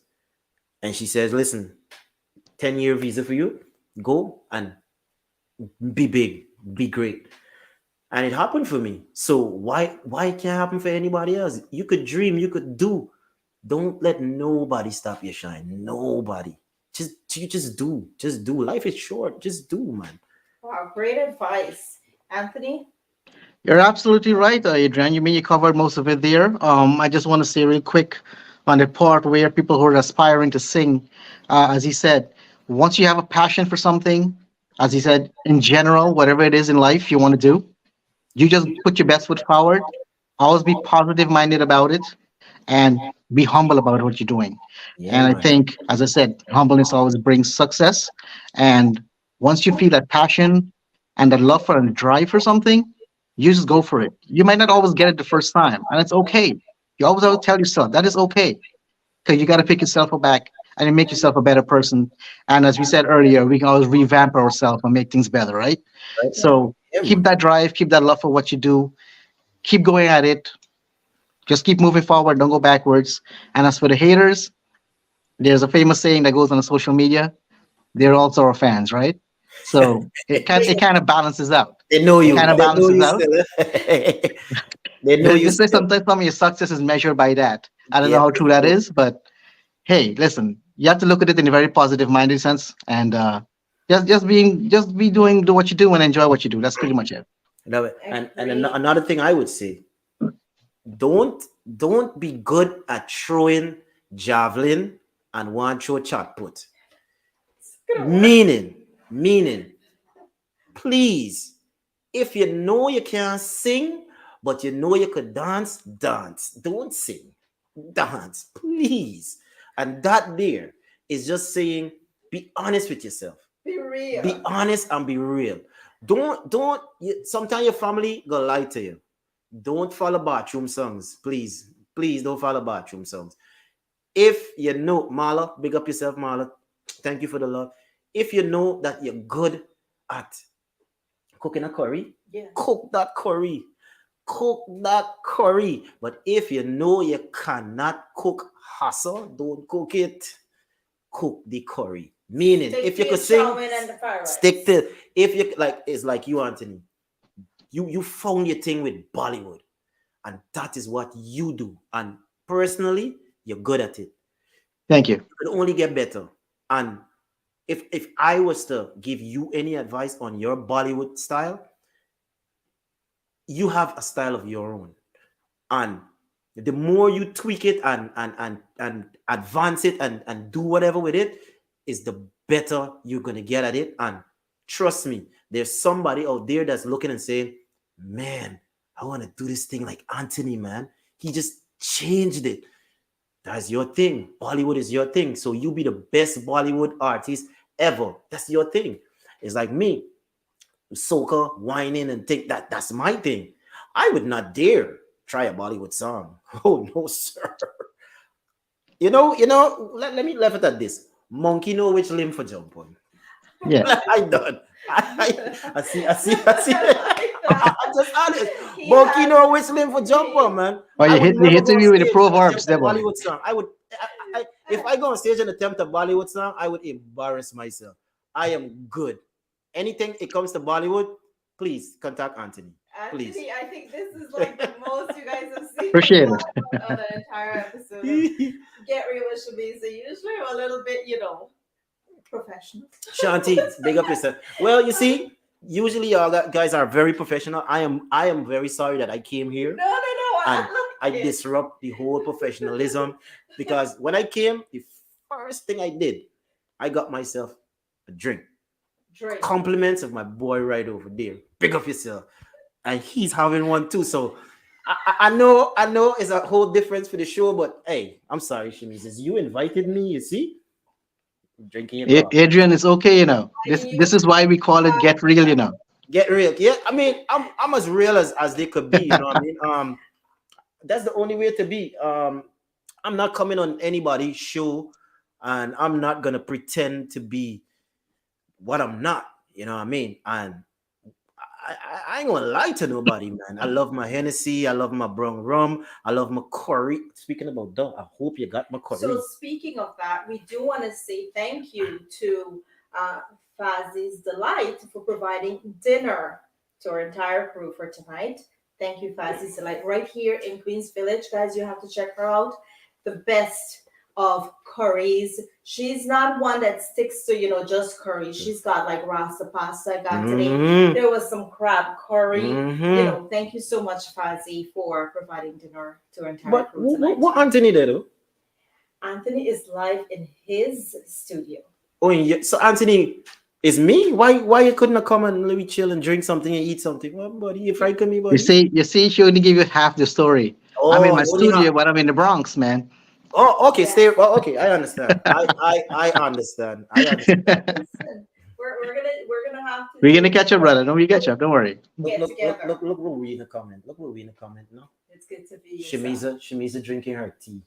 And she says, listen, 10-year visa for you. Go and be big, be great. And it happened for me. So why it can't happen for anybody else? You could dream, you could do. Don't let nobody stop your shine. Nobody. Just do. Just do. Life is short. Just do, man. Wow, great advice. Anthony? You're absolutely right, Adrian. You covered most of it there. I just want to say real quick on the part where people who are aspiring to sing, as he said, once you have a passion for something, As he said, in general, whatever it is in life you want to do, you just put your best foot forward. Always be positive minded about it, and be humble about what you're doing. Yeah, And I man. think, as I said, humbleness always brings success. And once you feel that passion and that love for and drive for something, you just go for it. You might not always get it the first time, and it's okay. You always have to tell yourself that is okay, because you got to pick yourself up back and then make yourself a better person. And as we said earlier, we can always revamp ourselves and make things better, right? Right? So Yeah, keep man. that drive, keep that love for what you do, keep going at it, just keep moving forward, don't go backwards. And as for the haters, there's a famous saying that goes on the social media. They're also our fans, right? So it kind of balances out. They know It you. kind of They know balances you out. still. They know you They say still. sometimes some of your success is measured by that. I don't know Yeah, how for true that sure. is, but hey, listen, you have to look at it in a very positive minded sense, and do what you do and enjoy what you do. That's pretty much it. And another thing I would say, don't don't be good at throwing javelin and want throw shot put. Meaning, please, if you know you can't sing, but you know you could dance, dance. Don't sing, dance, please. And that there is just saying, be honest with yourself. Be honest and be real. Don't. Sometimes your family gonna lie to you. Don't follow bathroom songs, please. Please don't follow bathroom songs. If you know, Marla, big up yourself, Marla. Thank you for the love. If you know that you're good at cooking a curry, cook that curry. Cook that curry. But if you know you cannot cook hustle, don't cook it. Cook the curry. Meaning, if you could sing, stick to. If you like, it's like you, Anthony. You found your thing with Bollywood, and that is what you do. And personally, you're good at it. Thank you. You can only get better. And if I was to give you any advice on your Bollywood style, you have a style of your own. And the more you tweak it and advance it and do whatever with it, is the better you're gonna get at it. And trust me, there's somebody out there that's looking and saying, man, I want to do this thing like Anthony, man. He just changed it. That's your thing. Bollywood is your thing. So you be the best Bollywood artist ever. That's your thing. It's like me, soca, whining, and think that's my thing. I would not dare try a Bollywood song. Oh no, sir. Let me leave it at this. Monkey know which limb for jump on. Yeah. I done. I see. I'm just honest. Monkey know which limb for jump on, man. Well, I would they never hit go on me with the stage and proverbs, attempt a there, boy. Bollywood song. If I go on stage and attempt a Bollywood song, I would embarrass myself. I am good. Anything it comes to Bollywood, please contact Anthony. Please. Anthony, I think this is like the most you guys have seen Appreciate it. on an entire episode of Get Real with Shameeza. Usually a little bit, professional. Shanti, big up yourself. Well, you see, usually y'all guys are very professional. I am very sorry that I came here No. and I disrupt the whole professionalism, because when I came, the first thing I did, I got myself a drink. Compliments of my boy right over there. Big up yourself. And he's having one too. So I know it's a whole difference for the show, but hey, I'm sorry, Shameeza. You invited me, you see? Drinking your coffee. Adrian, it's okay, This is why we call it get real. Get real. Yeah, I mean, I'm as real as they could be, you know what I mean? That's the only way to be. I'm not coming on anybody's show, and I'm not gonna pretend to be what I'm not, you know what I mean? And I ain't gonna lie to nobody, man. I love my Hennessy, I love my brown rum, I love my curry. Speaking about that, I hope you got my curry. So speaking of that, we do want to say thank you to Fazi's Delight for providing dinner to our entire crew for tonight. Thank you, Fazi's Delight, right here in Queens Village. Guys, you have to check her out. The best of curries. She's not one that sticks to, just curry. She's got like rasa pasta. I got today. There was some crab curry. Thank you so much, Fazi, for providing dinner to our entire crew tonight. What Anthony did, though? Anthony is live in his studio. Oh, yeah. So Anthony, It's me? Why you couldn't have come and let me chill and drink something and eat something? Well, buddy, you frighten me, You buddy. see, she only give you half the story. I'm in Oh, my you only have. studio, but I'm in the Bronx, man. Oh, okay, Yeah. stay. Well, okay, I understand. I understand. I understand. Listen, we're gonna have to We're do gonna catch up, brother. Don't we catch up? Don't worry. Look, get look, look, together. look what we in the comment. Look what we in the comment. No, It's good to be yourself. Shameeza drinking her tea.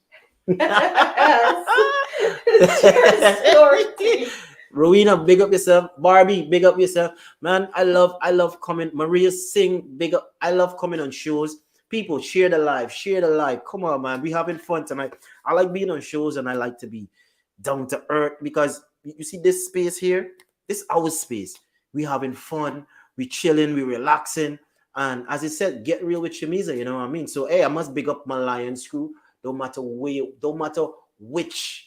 Cheers, Dorothy. Rowena, big up yourself. Barbie, big up yourself. Man, I love coming. Maria sing, big up. I love coming on shows. People, share the live, share the live. Come on, man. We having fun tonight. I like being on shows and I like to be down to earth because you see this space here, this is our space. We having fun, we chilling, we relaxing. And as I said, get real with Shameeza, you know what I mean? So hey, I must big up my Lions crew. Don't matter where, don't matter which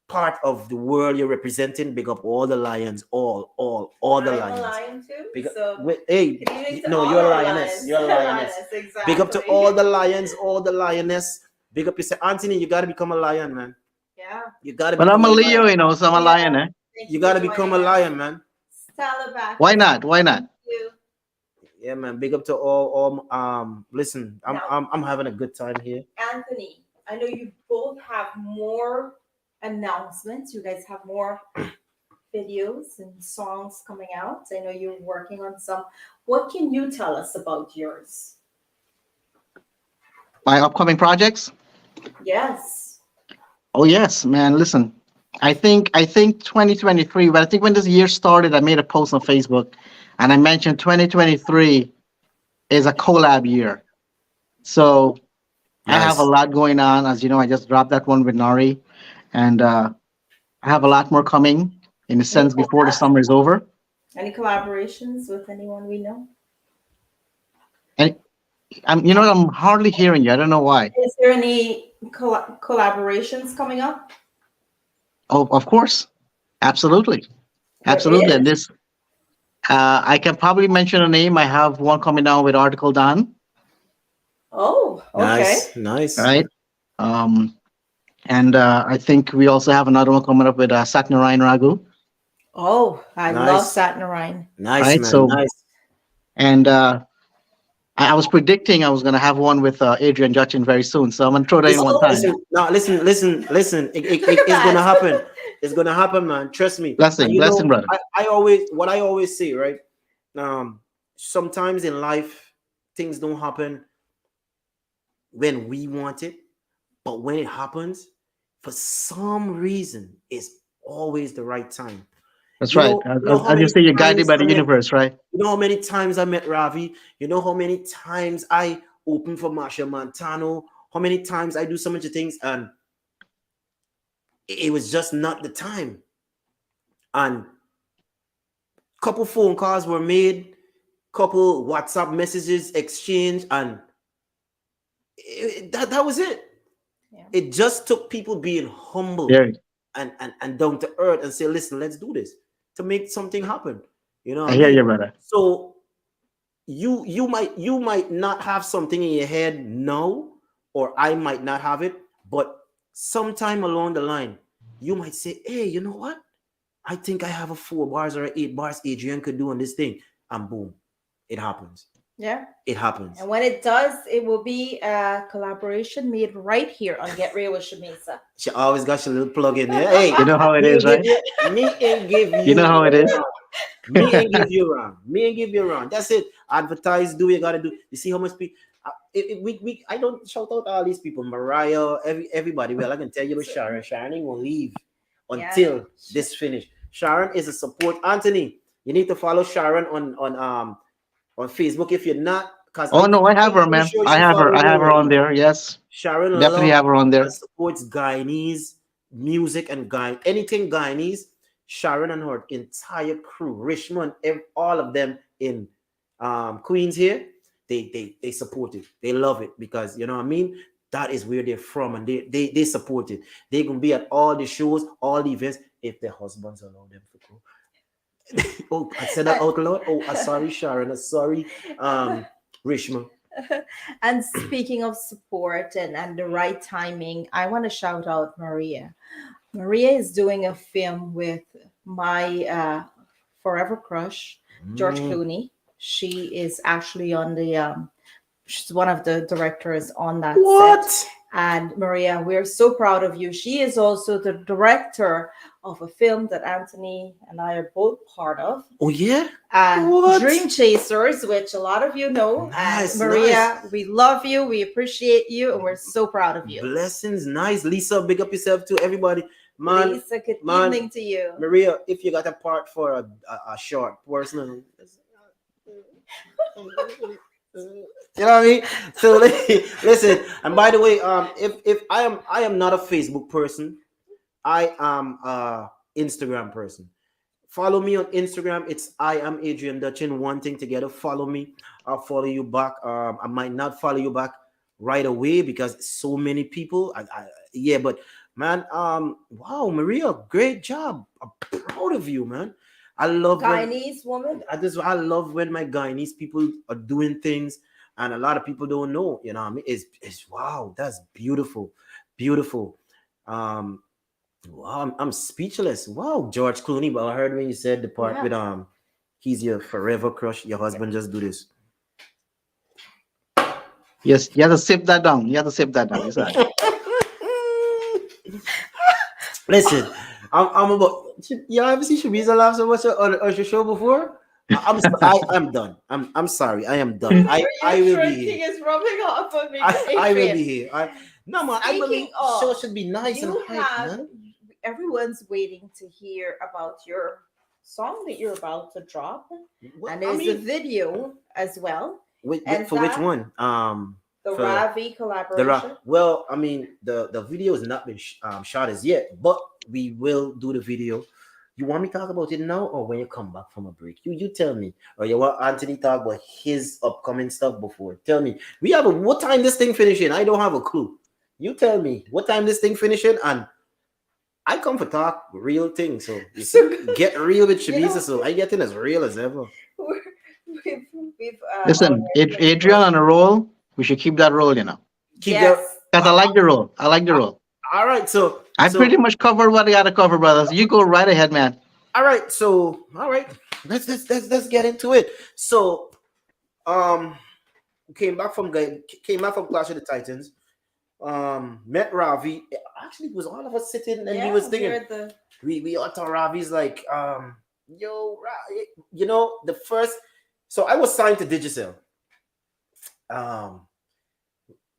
part of the world you're representing, big up all the lions, all the I'm lions. a lion too. Big up, So hey, good evening to no, all you're a our lioness. lions. You're a lioness. Exactly. Big up to all the lions, all the lioness. Big up yourself, Anthony. You gotta become a lion, man. Yeah. You gotta But I'm become a a lion. Leo, you know, so I'm a Yeah. lion, eh? Thank You for gotta become a joining us. lion, man. Stella back. Why not? Why not? Thank you. Yeah, man. Big up to all. Listen, Now- I'm having a good time here. Anthony, I know you both have more announcements. You guys have more videos and songs coming out. I know you're working on some. What can you tell us about yours? My upcoming projects? Yes. Oh yes, man. Listen, I think 2023. But I think when this year started, I made a post on Facebook, and I mentioned 2023 is a collab year. So I have a Nice. lot going on. As you know, I just dropped that one with Nari, and I have a lot more coming. In a sense, before the summer is over. Any collaborations with anyone we know? And you know, I'm hardly hearing you. I don't know why. Is there any collaborations coming up? Oh, of course, absolutely, There absolutely. And is? this, I can probably mention a name. I have one coming down with Article Don, Oh, okay. Nice, nice. right? And I think we also have another one coming up with Satnarayan Raghu, Oh, I love Nice. Satnarayan. Nice, right? man. So, Nice. and I was predicting I was going to have one with Adrian Dutchin very soon. So I'm going to throw that in one time. Listen, now listen. It's gonna happen. It's gonna happen, man. Trust me. And Blessing, you blessing, know, brother. I always say, right? Sometimes in life things don't happen when we want it, but when it happens, for some reason, it's always the right time. That's You right. know, you know how As you many say, you're guided times by the I met universe, right? you know how many times I met Ravi? You know how many times I open for Marsha Montano? How many times I do so much things and it was just not the time. And couple phone calls were made, couple WhatsApp messages exchanged, and that was it. Yeah. It just took people being humble Yeah, and down to earth and say, listen, let's do this to make something happen. You know what I I hear mean? you, brother. So you might not have something in your head now, or I might not have it, but sometime along the line, you might say, hey, you know what? I think I have a 4 bars or 8 bars Adrian could do on this thing. And boom, it happens. Yeah. It happens. And when it does, it will be a collaboration made right here on Get Real with Shameeza. She always got your little plug in there. Hey, You know how it is, right? Me ain't give you. You know how it is. Me ain't give you wrong. Me ain't give you wrong. That's it. Advertise, do what you gotta do. You see how much people. I don't shout out all these people. Mariah, everybody. Well, I can tell you about Sharon. Sharon ain't gonna leave until this finish. Sharon is a support. Anthony, you need to follow Sharon on Facebook if you're not. Cause Oh no, I have her, man. sure I she have her. follow I you have her on already. there. Yes, Sharon definitely loves have her on there. and supports Guyanese music and anything Guyanese. Sharon and her entire crew, Richmond, all of them in Queens here, they support it. They love it because you know what I mean. That is where they're from, and they support it. They can be at all the shows, all the events if their husbands allow them to go. Oh, I said that out loud. Oh, sorry, Sharon. Sorry, Richmond. And speaking of support and the right timing, I want to shout out Maria. Maria is doing a film with my forever crush, George Clooney. She is actually on the she's one of the directors on that What? set. And Maria, we're so proud of you. She is also the director of a film that Anthony and I are both part of. Oh yeah. And What? Dream Chasers, which a lot of you know. Nice, And Maria, nice. we love you, we appreciate you, and we're so proud of you. Blessings, nice. Lisa, big up yourself too, everybody. Man, Lisa, good man, evening to you. Maria, if you got a part for a short personal, you know what I mean? So listen, and by the way, if I am not a Facebook person, I am a Instagram person. Follow me on Instagram. It's I am Adrian Dutchin. One thing together. Follow me. I'll follow you back. I might not follow you back right away because so many people. Yeah, but man, wow, Maria, great job. I'm proud of you, man. I love Guyanese woman. I love when my Guyanese people are doing things, and a lot of people don't know. You know what I mean? It's wow. That's beautiful, beautiful. Wow, I'm speechless. Wow, George Clooney. But I heard when you said the part with he's your forever crush. Your husband just do this. Yes, you have to sip that down. You have to sip that down. It's all right. Listen, I'm about. You ever see Shameeza laugh so much on your show before? I'm done. I'm sorry. I am done. I will be here. Is rubbing off on me. I will be here. No man, I believe Speaking of, show should be nice and you hype, have man. everyone's waiting to hear about your song that you're about to drop, Well, and there's a video as well. And For which that- one? The for Ravi collaboration. Well, I mean, the video has not been shot as yet, but we will do the video. You want me to talk about it now, or when you come back from a break? You tell me, or you want Anthony talk about his upcoming stuff before? Tell me. What time this thing finishing? I don't have a clue. You tell me what time this thing finishing, and I come for talk real things. So you see, get real with Shameeza. So I get in as real as ever. We've, Listen, Adrian on a roll. We should keep that roll, you know. yes. Because I like the roll. I like the roll. All right, so I pretty much covered what I got to cover, brothers. You go right ahead, man. all right, let's get into it. So, came back from Clash of the Titans. Met Ravi. Actually, it was all of us sitting, and he was thinking. We all thought Ravi's like, yo, you know, the first. So I was signed to Digicel.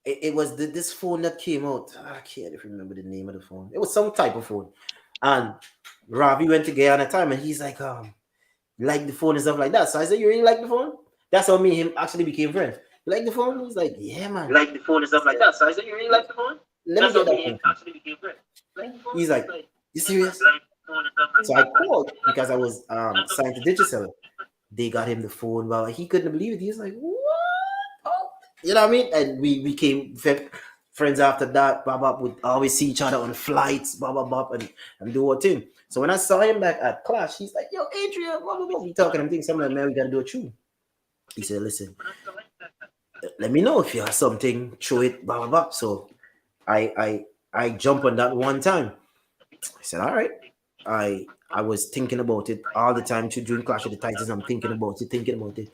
It was this phone that came out. I can't remember the name of the phone. It was some type of phone. And Ravi went to Guyana time, and he's like, like the phone and stuff like that. So I said, you really like the phone? That's how me and him actually became friends. You like the phone? He's like, yeah, man. You like the phone and stuff like that. So I said, you really like the phone? Let me get that phone. Actually became friends. He's like, you serious? So I called because I was signed to Digicel. They got him the phone. Well, he couldn't believe it. He was like, what? Oh. You know what I mean? And we became friends after that. Bob would always see each other on flights, and do our thing. So when I saw him back at Clash, he's like, yo, Adrian, blah, blah, blah. We talking, I'm thinking something like, man, we got to do a tune. He said, listen, let me know if you have something, show it, blah, blah, blah. So I jumped on that one time. I said, all right. I was thinking about it all the time during Clash of the Titans. I'm thinking about it.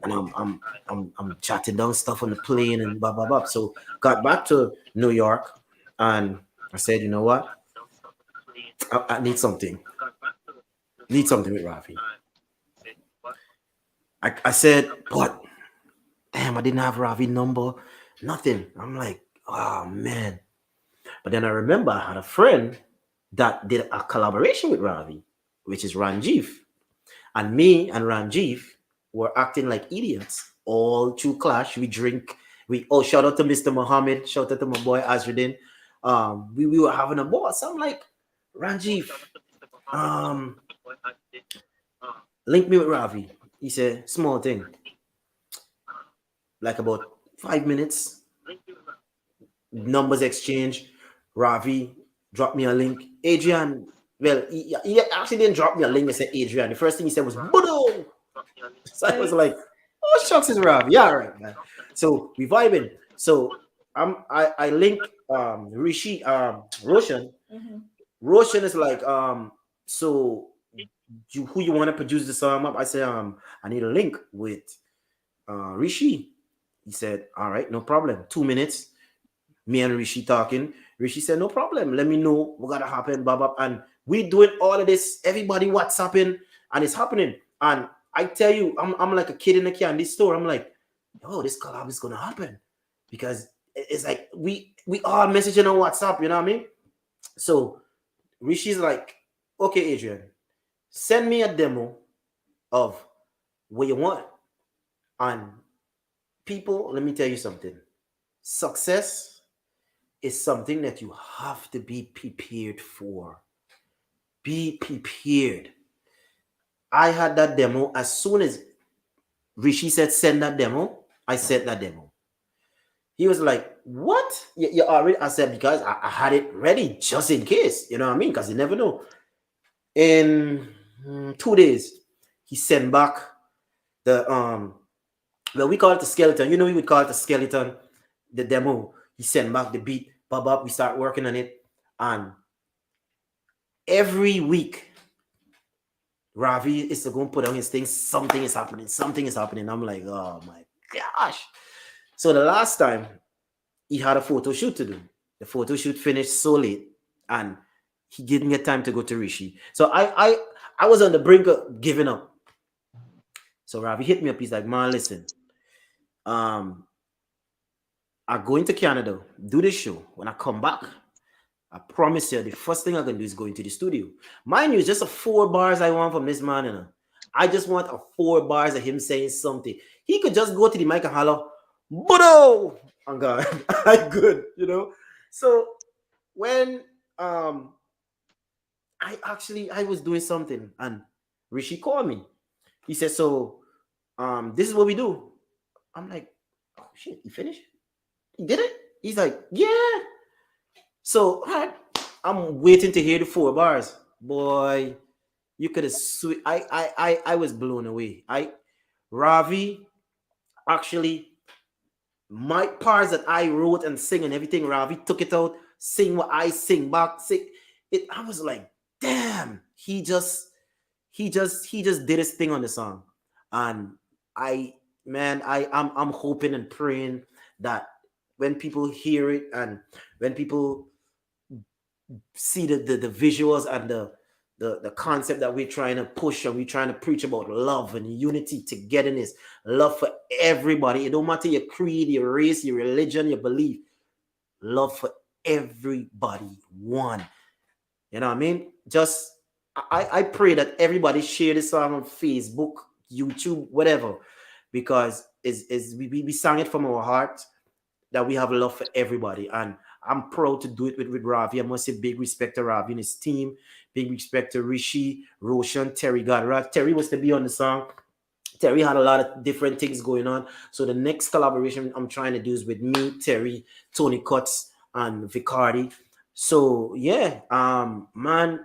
And I'm jotting down stuff on the plane and blah, blah, blah. So got back to New York and I said, you know what? I need something. Need something with Ravi. I said, what? Damn, I didn't have Ravi number. Nothing. I'm like, oh, man. But then I remember I had a friend that did a collaboration with Ravi, which is Ranjiv. And me and Ranjiv were acting like idiots all through Clash. We drink. Shout out to Mr. Muhammad. Shout out to my boy Azruddin. We were having a ball. So I'm like, Ranjiv, link me with Ravi. He said, small thing. Like about 5 minutes. Numbers exchange. Ravi dropped me a link. Adrian, well, he actually didn't drop me a link. He said Adrian. The first thing he said was, Budo! So I was like, oh, shucks, is Ravi. Yeah, all right, man. So we vibing. So I link Roshan. Mm-hmm. Roshan is like, so who you want to produce the song up? I said, I need a link with Rishi. He said, all right, no problem. 2 minutes. Me and Rishi talking. Rishi said, no problem. Let me know what gotta happen, blah. And we doing all of this. Everybody WhatsApping, and it's happening. And I tell you, I'm like a kid in a candy store. I'm like, oh, this collab is gonna happen. Because it's like we all messaging on WhatsApp, you know what I mean? So Rishi's like, okay, Adrian, send me a demo of what you want. And people, let me tell you something. Success is something that you have to be prepared for. Be prepared. I had that demo as soon as Rishi said send that demo, I sent that demo. He was like, what? You already? I said, because I had it ready just in case. You know what I mean? Because you never know. In 2 days, he sent back the well, we call it the skeleton. You know, we would call it the skeleton, the demo. He sent back the beat, we start working on it. And every week, Ravi is going to put on his thing. Something is happening. I'm like, oh my gosh. So the last time, he had a photo shoot to do. The photo shoot finished so late, and he didn't get time to go to Rishi. So I was on the brink of giving up. So Ravi hit me up. He's like, man, listen, I'm going to Canada, do this show. When I come back, I promise you, the first thing I'm going to do is go into the studio. Mind you, it's just a 4 bars I want from this man. You know? I just want a 4 bars of him saying something. He could just go to the mic and holler, Budo! I'm God. I'm good, you know? So when I was doing something and Rishi called me. He said, so this is what we do. I'm like, oh shit, he finished? He did it? He's like, yeah. So I'm waiting to hear the 4 bars. Boy, you could have I was blown away. Ravi actually, my parts that I wrote and sing and everything, Ravi took it out, sing what I sing back, sing it. I was like, damn, he just did his thing on the song. And I'm hoping and praying that when people hear it and when people see the visuals and the concept that we're trying to push, and we're trying to preach about love and unity, togetherness, love for everybody. It don't matter your creed, your race, your religion, your belief. Love for everybody. One. You know what I mean? Just, I pray that everybody share this song on Facebook, YouTube, whatever, because we sang it from our heart, that we have love for everybody. And I'm proud to do it with Ravi. I must say big respect to Ravi and his team. Big respect to Rishi, Roshan, Terry Gadra. Terry was to be on the song. Terry had a lot of different things going on. So the next collaboration I'm trying to do is with me, Terry, Tony Cuts, and Vicardi. So yeah, man.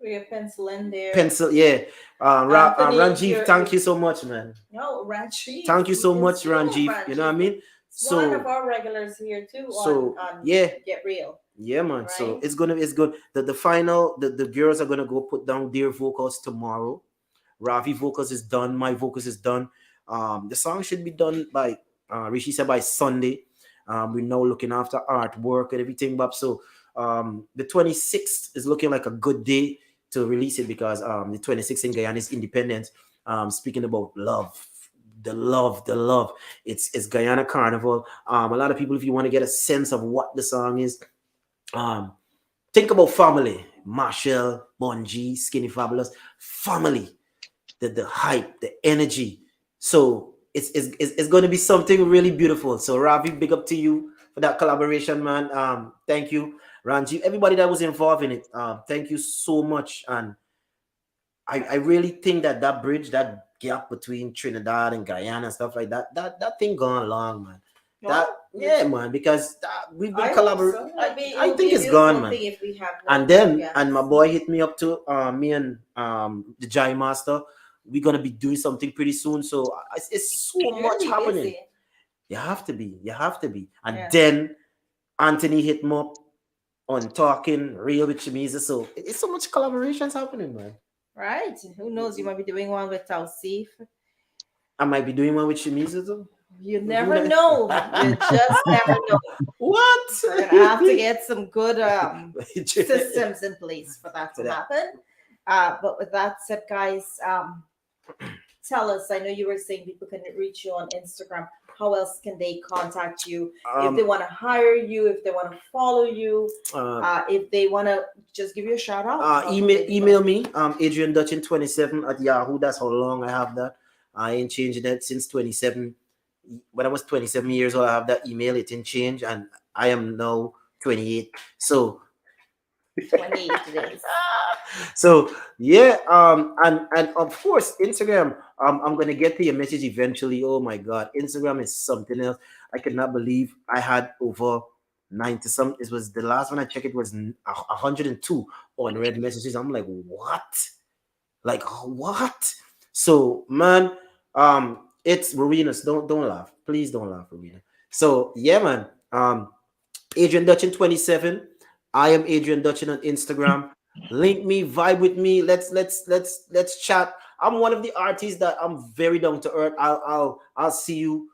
We have pencil in there. Yeah. Ranjiv, thank you so much, man. No, Ranjiv. Thank you so much, Ranjiv. You know what I mean? So, one of our regulars here too. On yeah, Get Real. Yeah, man. Right? So it's good. The final, the girls are gonna go put down their vocals tomorrow. Ravi vocals is done. My vocals is done. The song should be done by Rishi said by Sunday. We're now looking after artwork and everything, Bob. So the 26th is looking like a good day to release it, because the 26th in Guyana is Independence. Speaking about love. The love. It's Guyana Carnival. A lot of people, if you want to get a sense of what the song is, think about family. Marshall, Bungie, Skinny Fabulous, family. The hype, the energy. So it's going to be something really beautiful. So Ravi, big up to you for that collaboration, man. Thank you, Ranji, everybody that was involved in it. Thank you so much. And I really think that bridge, that gap between Trinidad and Guyana and stuff like that thing gone long, man. Man, because we've been collaborating. So. I think it's gone, man. And my boy hit me up to me and the Jai Master. We're gonna be doing something pretty soon. So it's so much happening. Busy. You have to be. And then Anthony hit me up. on Talking Real with Shameeza. So it's so much collaborations happening, man. Right? Who knows? You might be doing one with Tausif. I might be doing one with Shameeza too. You Who never knows? know. You just never know. What? You're gonna have to get some good systems in place for that to happen. But with that said, guys, tell us. I know you were saying people can reach you on Instagram. How else can they contact you if they want to hire you, if they want to follow you, if they want to just give you a shout out? Email me, Adrian Dutchin 27 at Yahoo. That's how long I have that. I ain't changing that since 27. When I was 27 years old, I have that email. It didn't change, and I am now 28. So 28 days. So yeah, and of course Instagram. I'm gonna get to your message eventually. Oh my God, Instagram is something else. I could not believe I had over 90 some. It was the last one I checked. It was 102 unread messages. I'm like, what? Like what? So man, it's Rowenas. Don't laugh, please don't laugh, Rowena. So yeah, man. Adrian Dutchin 27. I am Adrian Dutchin on Instagram. Link me, vibe with me. Let's chat. I'm one of the artists that I'm very down to earth. I'll see you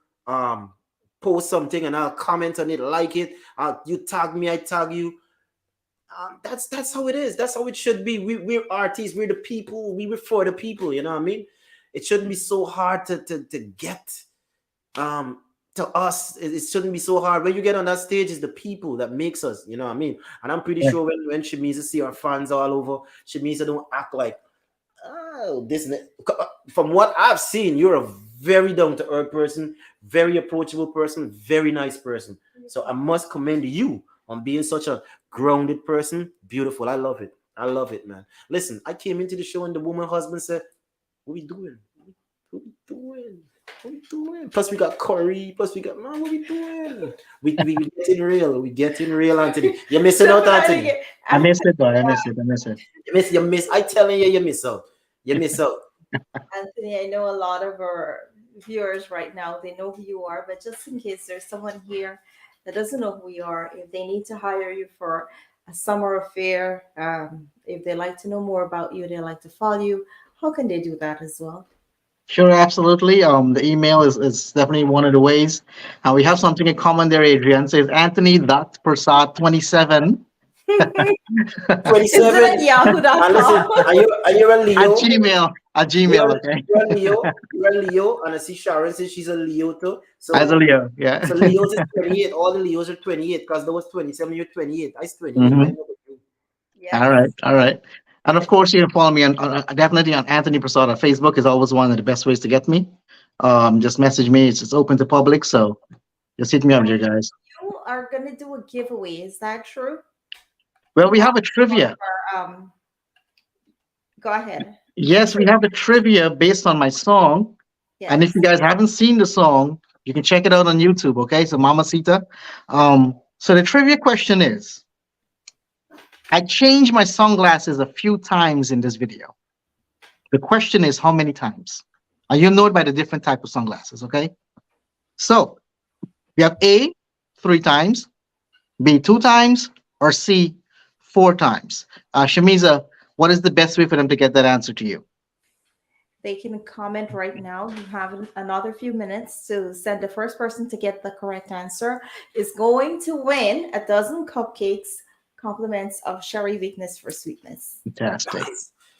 post something and I'll comment on it, like it. You tag me, I tag you. That's how it is. That's how it should be. We're artists. We're the people. We for the people. You know what I mean? It shouldn't be so hard to get to us. It shouldn't be so hard. When you get on that stage, it's the people that makes us, you know what I mean? And I'm pretty sure when Shameeza see our fans all over, Shameeza don't act like, oh, this. From what I've seen, you're a very down to earth person, very approachable person, very nice person. So I must commend you on being such a grounded person. Beautiful. I love it. I love it, man. Listen, I came into the show and the woman husband said, what we doing? What we doing? What we doing? Plus we got Corey. Plus we got man. What we doing? We getting real. We getting real, Anthony. You're missing out, Anthony. I missed it, boy. I missed it. I missed it. You miss. I telling you, you miss out. You miss out. Anthony, I know a lot of our viewers right now, they know who you are, but just in case there's someone here that doesn't know who you are, if they need to hire you for a summer affair, if they like to know more about you, they like to follow you, how can they do that as well? Sure, absolutely. The email is definitely one of the ways. We have something in common there, Adrian. Says Anthony Persaud 27 Is it at yahoo.com? Listen, are you a Leo? At Gmail, okay. You're a Leo. You're a Leo, and I see Sharon says she's a Leo too. So As a Leo, yeah. So Leos is 28. All the Leos are 28 because there was 27. You're 28. I was 28. Mhm. Yes. All right. And of course, you can follow me on definitely on Anthony Persaud on Facebook is always one of the best ways to get me. Just message me. It's open to public, so just hit me up, dear guys. You are gonna do a giveaway. Is that true? Well, we have a trivia. Go ahead. Yes, we have a trivia based on my song. Yes. And if you guys haven't seen the song, you can check it out on YouTube. Okay, so Mamacita. So the trivia question is, I changed my sunglasses a few times in this video. The question is how many times? And you'll know it by the different type of sunglasses, okay? So we have A, 3 times, B, 2 times, or C, 4 times. Shameeza, what is the best way for them to get that answer to you? They can comment right now. You have another few minutes to send. The first person to get the correct answer is going to win a dozen cupcakes, compliments of Sherry Weakness for Sweetness. Fantastic.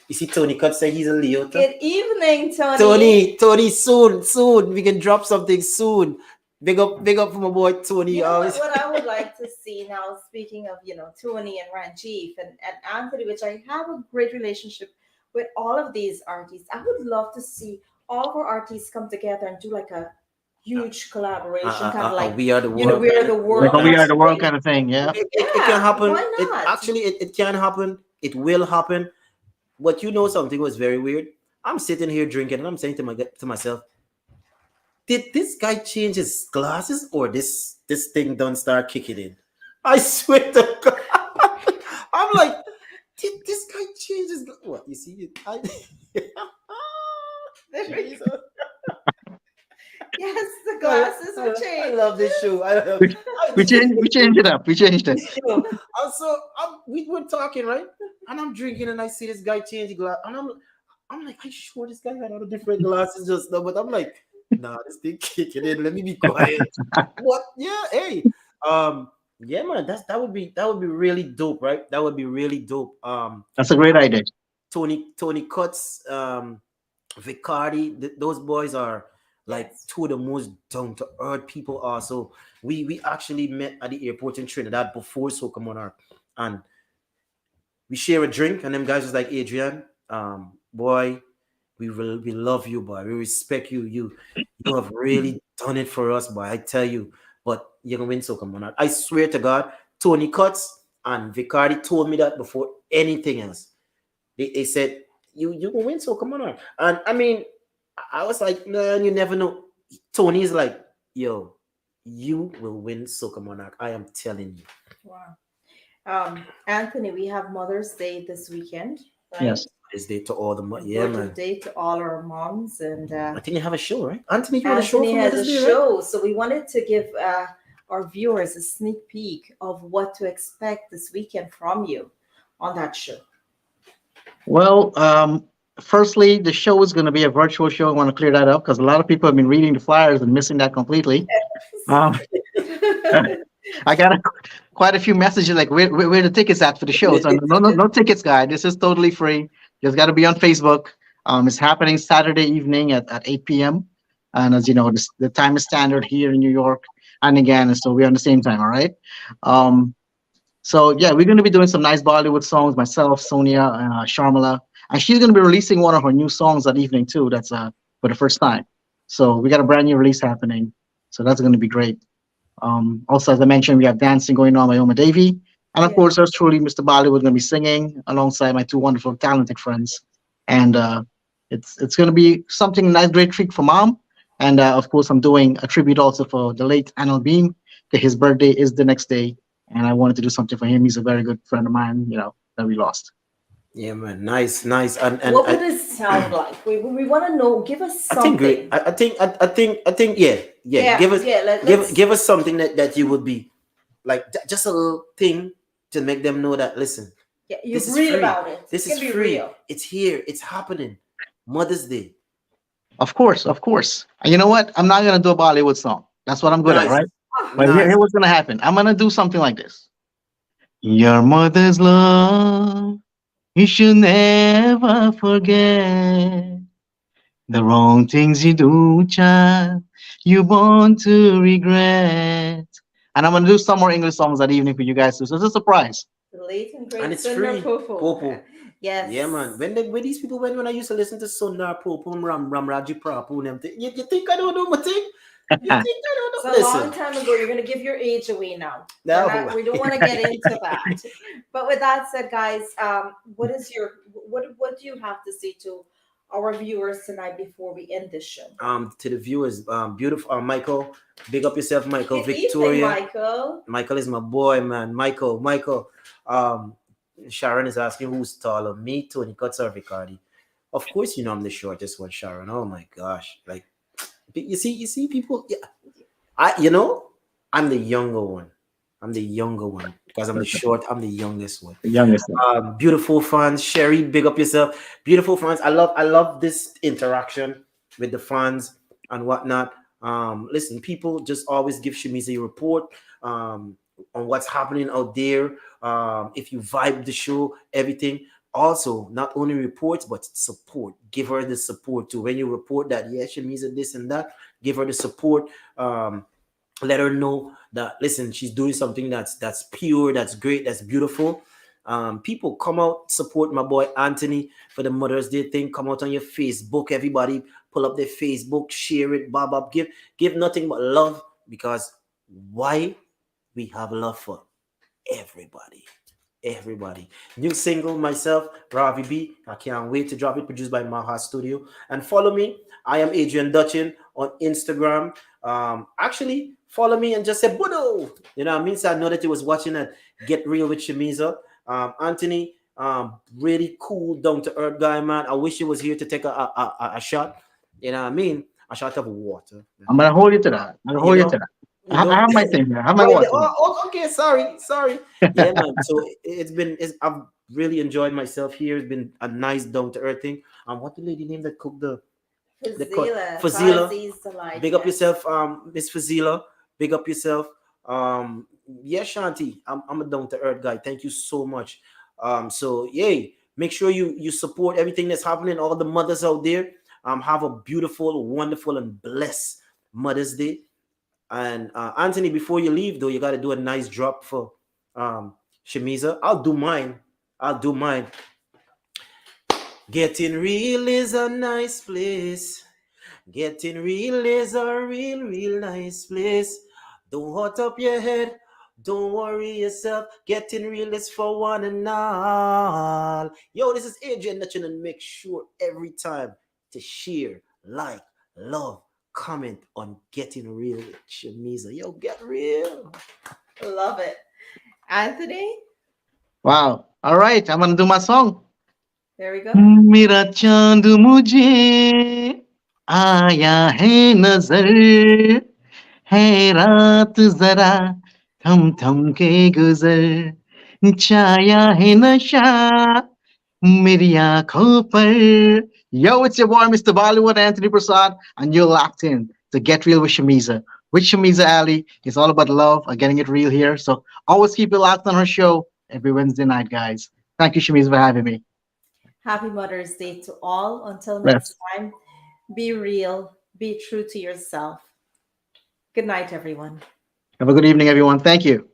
You see, Tony Cut say he's a Leo. Good evening, Tony. Tony, soon. We can drop something soon. Big up for my boy Tony. You know what I would like to see now, speaking of, Tony and Ranjit and Anthony, which I have a great relationship with all of these artists. I would love to see all of our artists come together and do like a huge collaboration, kind of like We Are the World. We Are the World. Like a We Are the World kind of thing, yeah. It can happen. Why not? It can happen. It will happen. But something was very weird. I'm sitting here drinking and I'm saying to myself, did this guy change his glasses or this thing don't start kicking in? I swear to God. I'm like, did this guy change his glasses? What, you see it? Yes, the I, glasses I, were I changed. love this show. I love. We, we changed it up. We changed it. You know, also, we were talking, right? And I'm drinking, and I see this guy change the glass, and I'm like, I sure this guy had all the different glasses just now, but I'm like, nah, this thing kicking in. Let me be quiet. What? Yeah, hey, um, yeah, man, that would be really dope, right? That would be really dope. That's a great idea. Tony Cuts, Vicardi, those boys are like Yes. two of the most down to earth people. Also, we actually met at the airport in Trinidad before Soca Monarch, and we share a drink, and them guys was like, Adrian, boy, we love you, boy. We respect you. You have really done it for us, boy. I tell you, but you're gonna win Soca Monarch. I swear to God, Tony Cuts and Vicardi told me that before anything else. They said you gonna win Soca Monarch, and I mean, I was like, man, you never know. Tony's like, yo, you will win Soca Monarch. I am telling you. Wow. Anthony, we have Mother's Day this weekend, right? Yes. This day to all the yeah, Important man. day to all our moms. And I think you have a show, right? Anthony, you want a show Anthony for has a Mother's Day, right? show. So we wanted to give our viewers a sneak peek of what to expect this weekend from you on that show. Well, firstly, the show is going to be a virtual show. I want to clear that up because a lot of people have been reading the flyers and missing that completely. Um, I got quite a few messages like, where the tickets at for the show? So no tickets, guy. This is totally free. Just got to be on Facebook. It's happening Saturday evening at 8 p.m. And as you know, the time is standard here in New York and again, so we're on the same time. All right. Um, so yeah, we're going to be doing some nice Bollywood songs. Myself, Sonia, Sharmila, and she's going to be releasing one of her new songs that evening too. That's for the first time. So we got a brand new release happening. So that's going to be great. Also, as I mentioned, we have dancing going on by Oma Davy. And of Yeah. course, there's truly Mr. Bollywood going to be singing alongside my two wonderful, talented friends. And it's going to be something nice, great treat for mom. And of course, I'm doing a tribute also for the late Anil Beam. His birthday is the next day. And I wanted to do something for him. He's a very good friend of mine, that we lost. Yeah, man. Nice, nice. And What would it sound like? We want to know. Give us I something. think great. I think yeah. Yeah, Give us yeah, let's- give us something that you would be like just a little thing to make them know that listen, Yeah, you this is read free. about it. This It's is gonna be free. real. It's here. It's happening. Mother's Day. Of course, of course. And you know what? I'm not going to do a Bollywood song. That's what I'm good at, Nice. right? But Nice. here's what's going to happen. I'm going to do something like this. Your mother's love, you should never forget. The wrong things you do, child, you born to regret. And I'm going to do some more English songs that evening for you guys too. So it's a surprise. The late and great And it's Sundar free. Popo. Popo. Yes. Yeah, man. When these people when I used to listen to Sundar Popo, Ram Raji Prapu, and them, you think I don't know my thing? You think I don't know? It's a long Listen. time ago. You're going to give your age away now. No. We don't want to get into that. But with that said, guys, what do you have to say to our viewers tonight before we end this show? To the viewers, beautiful Michael, big up yourself, Michael. Good Victoria, evening, Michael. Michael is my boy, man. Michael. Sharon is asking who's taller, me, Tony Cuts, or Vicardi. Of course, you know I'm the shortest one, Sharon. Oh my gosh, like you see people. Yeah, I'm the younger one. I'm the younger one because I'm the short. I'm the youngest one. The youngest one. Beautiful fans, Sherry, big up yourself. Beautiful fans, I love this interaction with the fans and whatnot. Listen, people just always give Shameeza a report on what's happening out there. If you vibe the show, everything. Also, not only reports but support. Give her the support too. When you report that, yeah, Shameeza this and that, give her the support. Let her know that listen, she's doing something that's pure, that's great, that's beautiful. People come out, support my boy Anthony for the Mother's Day thing. Come out on your Facebook, everybody pull up their Facebook, share it, bob, give nothing but love, because why? We have love for everybody. New single, myself, Ravi B. I can't wait to drop it, produced by Maha Studio. And follow me. I am Adrian Dutchin on Instagram. Actually, follow me and just say Budo. You know what I mean? So I know that you was watching it. Get Real with Shameeza. Anthony, really cool, down to earth guy, man. I wish he was here to take a shot. You know what I mean? a shot of water. I'm gonna hold you to that. I'm gonna You hold you know, to that. you I know. have my thing here. I have my Right. water. Okay. Sorry. Yeah, man. So I've really enjoyed myself here. It's been a nice down to earth thing. What the lady name that cooked the Fazila? Big up yourself, Miss Fazila. Big up yourself. Yeah, Shanti. I'm a down to earth guy. Thank you so much. So yay. Make sure you support everything that's happening. All the mothers out there. Have a beautiful, wonderful, and blessed Mother's Day. And Anthony, before you leave, though, you got to do a nice drop for Shameeza. I'll do mine. Getting real is a nice place. Getting real is a real nice place. Don't hot up your head. Don't worry yourself. Getting real is for one and all. Yo, this is Adrian Dutchin, and make sure every time to share, like, love, comment on Getting Real with Shameeza. Yo, get real. Love it. Anthony, Wow. All right. I'm gonna do my song. there we go. मेरा चांद मुझे आया है नजर है रात जरा थम थम के गुजर छाया है नशा मेरी आंखों पर. Yo, it's your boy, Mr. Bollywood, Anthony Persaud, and you're locked in to Get Real with Shameeza. With Shameeza Ali, it's all about love and getting it real here. So always keep it locked on her show every Wednesday night, guys. Thank you, Shameeza, for having me. Happy Mother's Day to all. Until next Yes. time, be real, be true to yourself. Good night, everyone. Have a good evening, everyone. Thank you.